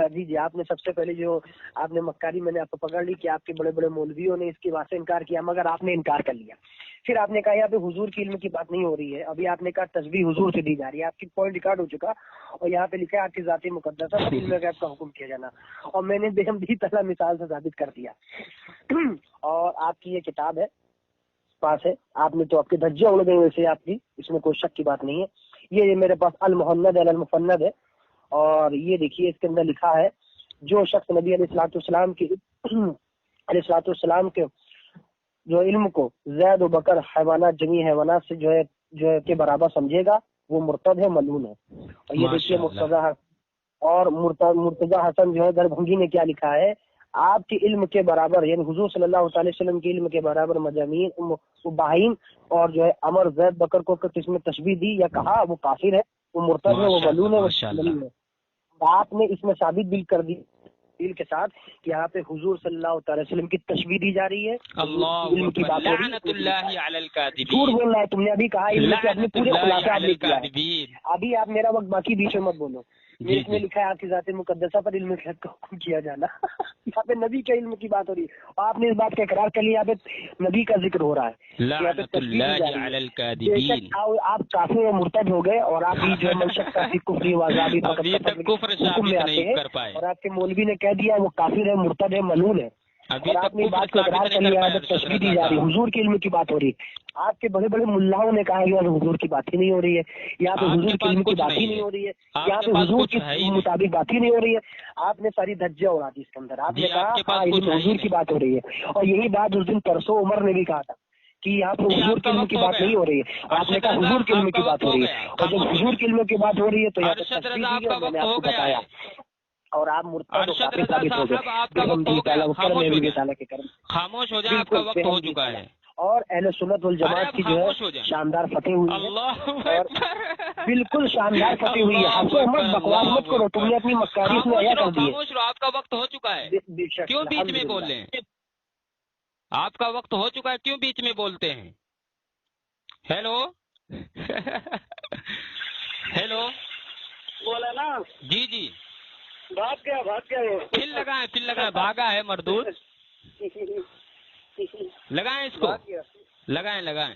جی آپ نے سب سے پہلے جو آپ نے مکاری میں نے آپ کو پکڑ لی کہ آپ کے بڑے بڑے مولویوں نے اس کی بات سے انکار کیا، مگر آپ نے انکار کر لیا. پھر آپ نے کہا یہاں پہ حضور کی علم کی بات نہیں ہو رہی ہے، ابھی آپ نے کہا تسبیح حضور سے دی جا رہی ہے، آپ کی پوائنٹ ریکارڈ ہو چکا، اور یہاں پہ لکھا ہے آپ کی ذاتی مقدسہ پر علم غیب کا حکم کیا جانا، اور میں نے بے حمدی تعالیٰ مثال سے ثابت کر دیا. اور آپ کی یہ کتاب ہے پاس ہے، آپ نے تو آپ کے دھجے اڑ گئے ویسے، آپ کی اس میں کوئی شک کی بات نہیں ہے. یہ میرے پاس المحند المفند ہے، اور یہ دیکھیے اس کے اندر لکھا ہے جو شخص نبی علیہ الصلوۃ والسلام کے جو علم کو زید و بکر حیوانات جمی حیوانات سے جو ہے کے برابر سمجھے گا وہ مرتد ہے، ملعون ہے. اور یہ دیکھیے مرتضی حسن جو ہے دربھنگی نے کیا لکھا ہے، آپ کے علم کے برابر یعنی حضور صلی اللہ علیہ وسلم کے علم کے برابر مجامین بہائم اور جو ہے امر زید بکر کو کس میں تشبیہ دی یا کہا وہ کافر ہے، وہ مرتد ہے، وہ ملعون ہے. آپ نے اس میں ثابت بھی کر دی کے ساتھ کہ یہاں پہ حضور صلی اللہ تعالی وسلم کی تشبیہ دی جا رہی ہے. علم کی بات لعنت اللہ علی الکاذبین. جھوٹ بول رہا ہے تم نے، ابھی کہا علم کے اپنے پورے خلاصہ آپ نے کیا ہے. ابھی آپ میرا وقت باقی بیچ میں مت بولو. اس میں لکھا ہے آپ کی ذات مقدسہ پر علم غیب کا حکم کیا جانا. یہاں پہ نبی کے علم کی بات ہو رہی ہے، آپ نے اس بات کا اقرار کر لیا، یہاں پہ نبی کا ذکر ہو رہا ہے. لعنت اللہ علی الکاذبین. آپ کافر و مرتد ہو گئے، اور آپ بھی جو ہے منشق کا کفر و عذابی کفر ثابت نہیں کر پائے، اور آپ کے مولوی نے کہہ دیا وہ کافر ہے، مرتد ہے، ملعون ہے. اور آپ نے بات کو اقرار کر لیا ہے، تشبیہ دی جا رہی ہے، حضور کے علم کی بات ہو رہی ہے۔ آپ کے بڑے بڑے ملاؤں نے کہا ہے کہ حضور کی بات ہی نہیں ہو رہی ہے، یہاں پہ حضور کے علم کی بات ہی نہیں ہو رہی ہے، یہاں پہ حضور کے مطابق بات ہی نہیں ہو رہی ہے۔ آپ نے ساری دھجیاں اڑا دی اس کے اندر، آپ نے کہا علم حضور کی بات ہو رہی ہے، اور یہی بات اس دن پرسوں عمر نے بھی کہا تھا کہ یہاں پہ حضور کے علم کی بات نہیں ہو رہی ہے، آپ نے کہا حضور کے علم کی بات ہو رہی ہے، اور جب حضور کے علم کی بات ہو رہی ہے تو یہاں پہ تشبیہ دی ہے، میں نے آپ کو بتایا، اور آپ مرتد و کافر ثابت ہو گئے۔ خاموش ہو جائے، آپ کا وقت ہو چکا ہے۔ اور اہل سنت والجماعت کی جو ہے شاندار فتح ہوئی ہے، اور بالکل شاندار فتح ہوئی ہے۔ ہنسو مت، بکواس مت کرو، تم نے اپنی مکاری اس میں عیا کر دی ہے۔ خاموش رہو، آپ کا وقت ہو چکا ہے، کیوں بیچ میں بول رہے ہیں؟ آپ کا وقت ہو چکا ہے، کیوں بیچ میں بولتے ہیں؟ ہیلو ہیلو، بولا نا جی جی، بات کیا پھر لگائیں، بھاگا ہے مردود، لگائیں اس کو، لگائیں۔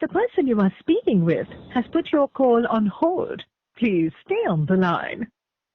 The person you are speaking with has put your call on hold. Please stay on the line.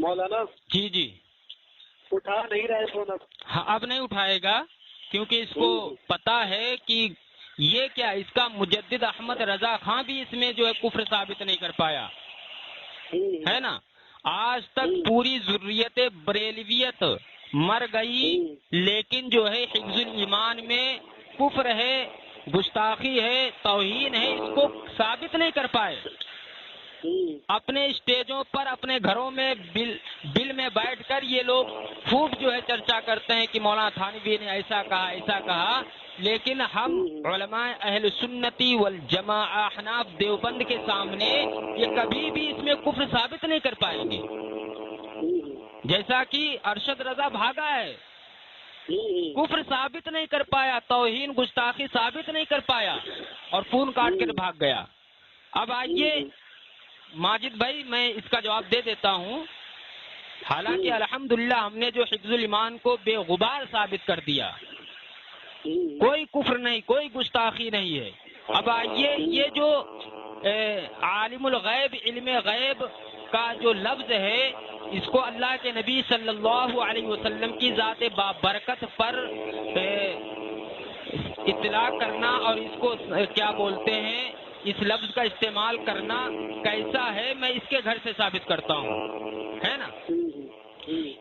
مولانا جی، اٹھا نہیں رہے فون اب؟ ہاں، اب نہیں اٹھائے گا، کیونکہ اس کو پتا ہے کہ یہ کیا، اس کا مجدد احمد رضا خان بھی اس میں جو ہے کفر ثابت نہیں کر پایا ہے نا۔ آج تک پوری ذریت بریلویت مر گئی، لیکن جو ہے حفظ الایمان میں کفر ہے، گستاخی ہے، توہین ہے، اس کو ثابت نہیں کر پائے۔ اپنے اسٹیجوں پر، اپنے گھروں میں بل میں بیٹھ کر یہ لوگ خوب جو ہے چرچا کرتے ہیں کہ مولانا تھانوی نے ایسا کہا، لیکن ہم علماء اہل سنتی والجماعہ احناف دیوبند کے سامنے یہ کبھی بھی اس میں کفر ثابت نہیں کر پائیں گے۔ جیسا کہ ارشد رضا بھاگا ہے، کفر ثابت نہیں کر پایا، توہین گستاخی ثابت نہیں کر پایا، اور فون کاٹ کر بھاگ گیا۔ اب آئیے ماجد بھائی، میں اس کا جواب دے دیتا ہوں۔ حالانکہ الحمدللہ ہم نے جو حفظ الایمان کو بے غبار ثابت کر دیا، کوئی کفر نہیں، کوئی گستاخی نہیں ہے۔ اب آئیے یہ جو عالم الغیب، علم غیب کا جو لفظ ہے، اس کو اللہ کے نبی صلی اللہ علیہ وسلم کی ذات بابرکت پر اطلاق کرنا، اور اس کو کیا بولتے ہیں، اس لفظ کا استعمال کرنا کیسا ہے، میں اس کے گھر سے ثابت کرتا ہوں، ہے نا۔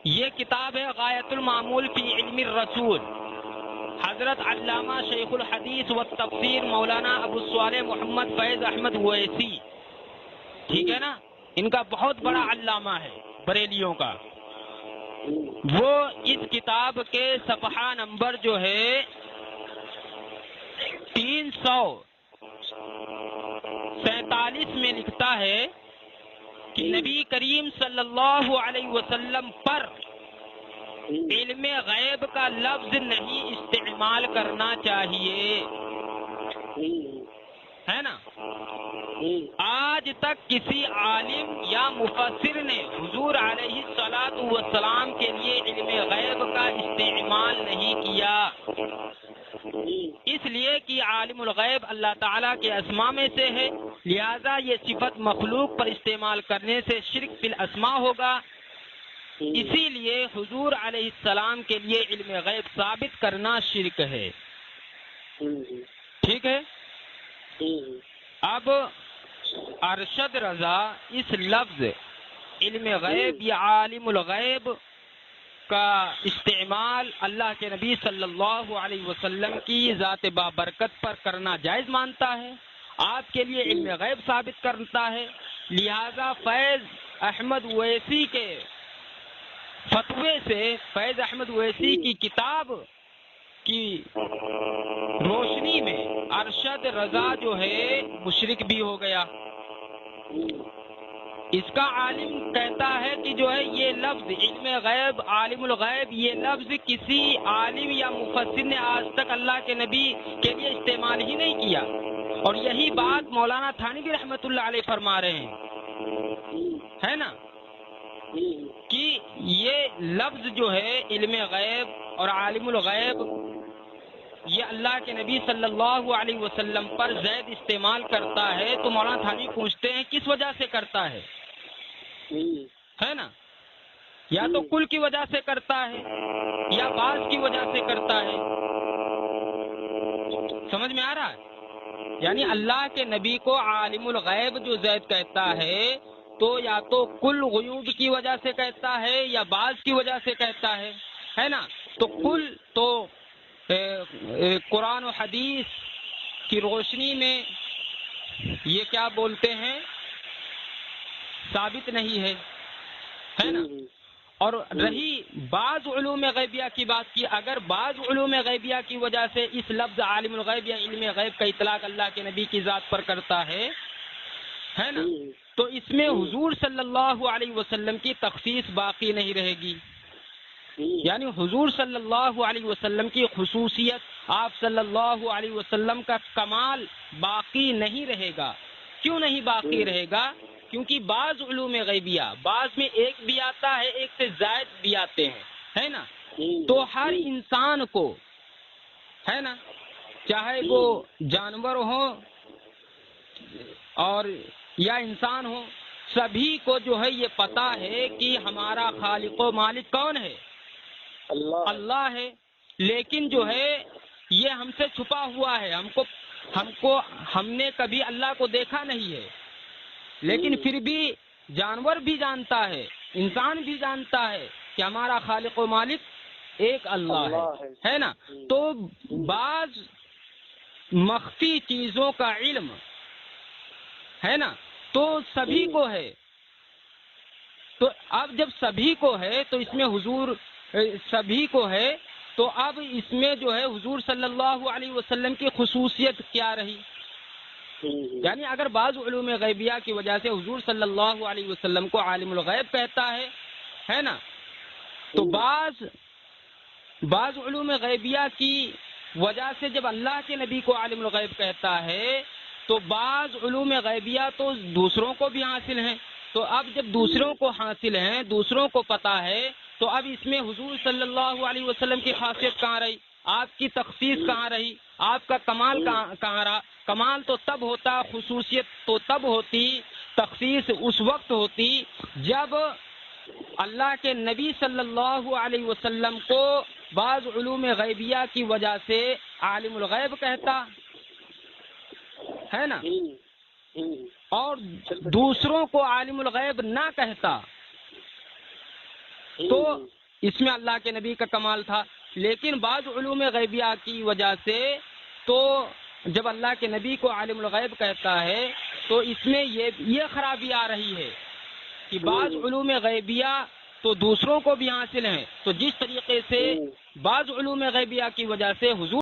یہ کتاب ہے غایت المعمول فی علم الرسول، حضرت علامہ شیخ الحدیث والتفسیر مولانا ابو صالح محمد فیض احمد اویسی، ٹھیک ہے نا، ان کا بہت بڑا علامہ ہے بریلیوں کا۔ وہ اس کتاب کے صفحہ نمبر جو ہے 347 میں لکھتا ہے کہ نبی کریم صلی اللہ علیہ وسلم پر علم غیب کا لفظ نہیں استعمال کرنا چاہیے، ہے نا۔ آج تک کسی عالم یا مفسر نے حضور علیہ الصلوۃ والسلام کے لیے علم غیب کا استعمال نہیں کیا، اس لیے کہ عالم الغیب اللہ تعالیٰ کے اسماء میں سے ہے، لہذا یہ صفت مخلوق پر استعمال کرنے سے شرک فی الاسماء ہوگا، اسی لیے حضور علیہ السلام کے لیے علم غیب ثابت کرنا شرک ہے، ٹھیک ہے۔ اب ارشد رضا اس لفظ علم غیب یا عالم الغیب کا استعمال اللہ کے نبی صلی اللہ علیہ وسلم کی ذات بابرکت پر کرنا جائز مانتا ہے، آپ کے لیے علم غیب ثابت کرتا ہے، لہذا فیض احمد اویسی کے فتوے سے، فیض احمد اویسی کی کتاب کی روشنی میں ارشد رضا جو ہے مشرک بھی ہو گیا، اس کا عالم کہتا ہے کہ جو ہے یہ لفظ علم غیب، عالم الغیب، یہ لفظ کسی عالم یا مفسر نے آج تک اللہ کے نبی کے لیے استعمال ہی نہیں کیا، اور یہی بات مولانا تھانوی رحمۃ اللہ علیہ فرما رہے ہیں، ہے نا، کہ یہ لفظ جو ہے علم غیب اور عالم الغیب یہ اللہ کے نبی صلی اللہ علیہ وسلم پر زید استعمال کرتا ہے، تو مولانا تھانوی پوچھتے ہیں کس وجہ سے کرتا ہے نا، یا تو کل کی وجہ سے کرتا ہے یا بعض کی وجہ سے کرتا ہے، سمجھ میں آ رہا ہے؟ یعنی اللہ کے نبی کو عالم الغیب جو زید کہتا ہے تو یا تو کل غیوب کی وجہ سے کہتا ہے یا بعض کی وجہ سے کہتا ہے نا، تو کل تو قرآن و حدیث کی روشنی میں یہ کیا بولتے ہیں ثابت نہیں ہے نا، اور رہی بعض علوم غیبیہ کی بات کی، اگر بعض علوم غیبیہ کی وجہ سے اس لفظ عالم الغیب یا علم غیب کا اطلاق اللہ کے نبی کی ذات پر کرتا ہے نا، تو اس میں حضور صلی اللہ علیہ وسلم کی تخصیص باقی نہیں رہے گی، یعنی حضور صلی اللہ علیہ وسلم کی خصوصیت، آپ صلی اللہ علیہ وسلم کا کمال باقی نہیں رہے گا۔ کیوں نہیں باقی رہے گا؟ کیونکہ بعض علوم غیبیہ بعض میں ایک بھی آتا ہے، ایک سے زائد بھی آتے ہیں، ہے نا، تو ہر انسان کو، ہے نا، چاہے وہ جانور ہو اور یا انسان ہو، سبھی کو جو ہے یہ پتا ہے کہ ہمارا خالق و مالک کون ہے؟ اللہ ہے، لیکن جو ہے یہ ہم سے چھپا ہوا ہے، ہم نے کبھی اللہ کو دیکھا نہیں ہے، لیکن پھر بھی جانور بھی جانتا ہے، انسان بھی جانتا ہے کہ ہمارا خالق و مالک ایک اللہ ہے نا، تو بعض مخفی چیزوں کا علم ہے نا تو سبھی کو ہے، تو اب جب سبھی کو ہے تو اس میں حضور سبھی کو ہے، تو اب اس میں جو ہے حضور صلی اللہ علیہ وسلم کی خصوصیت کیا رہی؟ یعنی اگر بعض علوم غیبیہ کی وجہ سے حضور صلی اللہ علیہ وسلم کو عالم الغیب کہتا ہے نا، تو بعض علوم غیبیہ کی وجہ سے جب اللہ کے نبی کو عالم الغیب کہتا ہے تو بعض علوم غیبیہ تو دوسروں کو بھی حاصل ہیں، تو اب جب دوسروں کو حاصل ہیں، دوسروں کو پتا ہے، تو اب اس میں حضور صلی اللہ علیہ وسلم کی خاصیت کہاں رہی؟ آپ کی تخصیص کہاں رہی؟ آپ کا کمال کہاں رہا؟ کمال تو تب ہوتا، خصوصیت تو تب ہوتی، تخصیص اس وقت ہوتی جب اللہ کے نبی صلی اللہ علیہ وسلم کو بعض علوم غیبیہ کی وجہ سے عالم الغیب کہتا ہے نا، اور دوسروں کو عالم الغیب نہ کہتا، تو اس میں اللہ کے نبی کا کمال تھا۔ لیکن بعض علوم غیبیہ کی وجہ سے تو جب اللہ کے نبی کو عالم الغیب کہتا ہے تو اس میں یہ خرابی آ رہی ہے کہ بعض علوم غیبیہ تو دوسروں کو بھی حاصل ہیں، تو جس طریقے سے بعض علوم غیبیہ کی وجہ سے حضور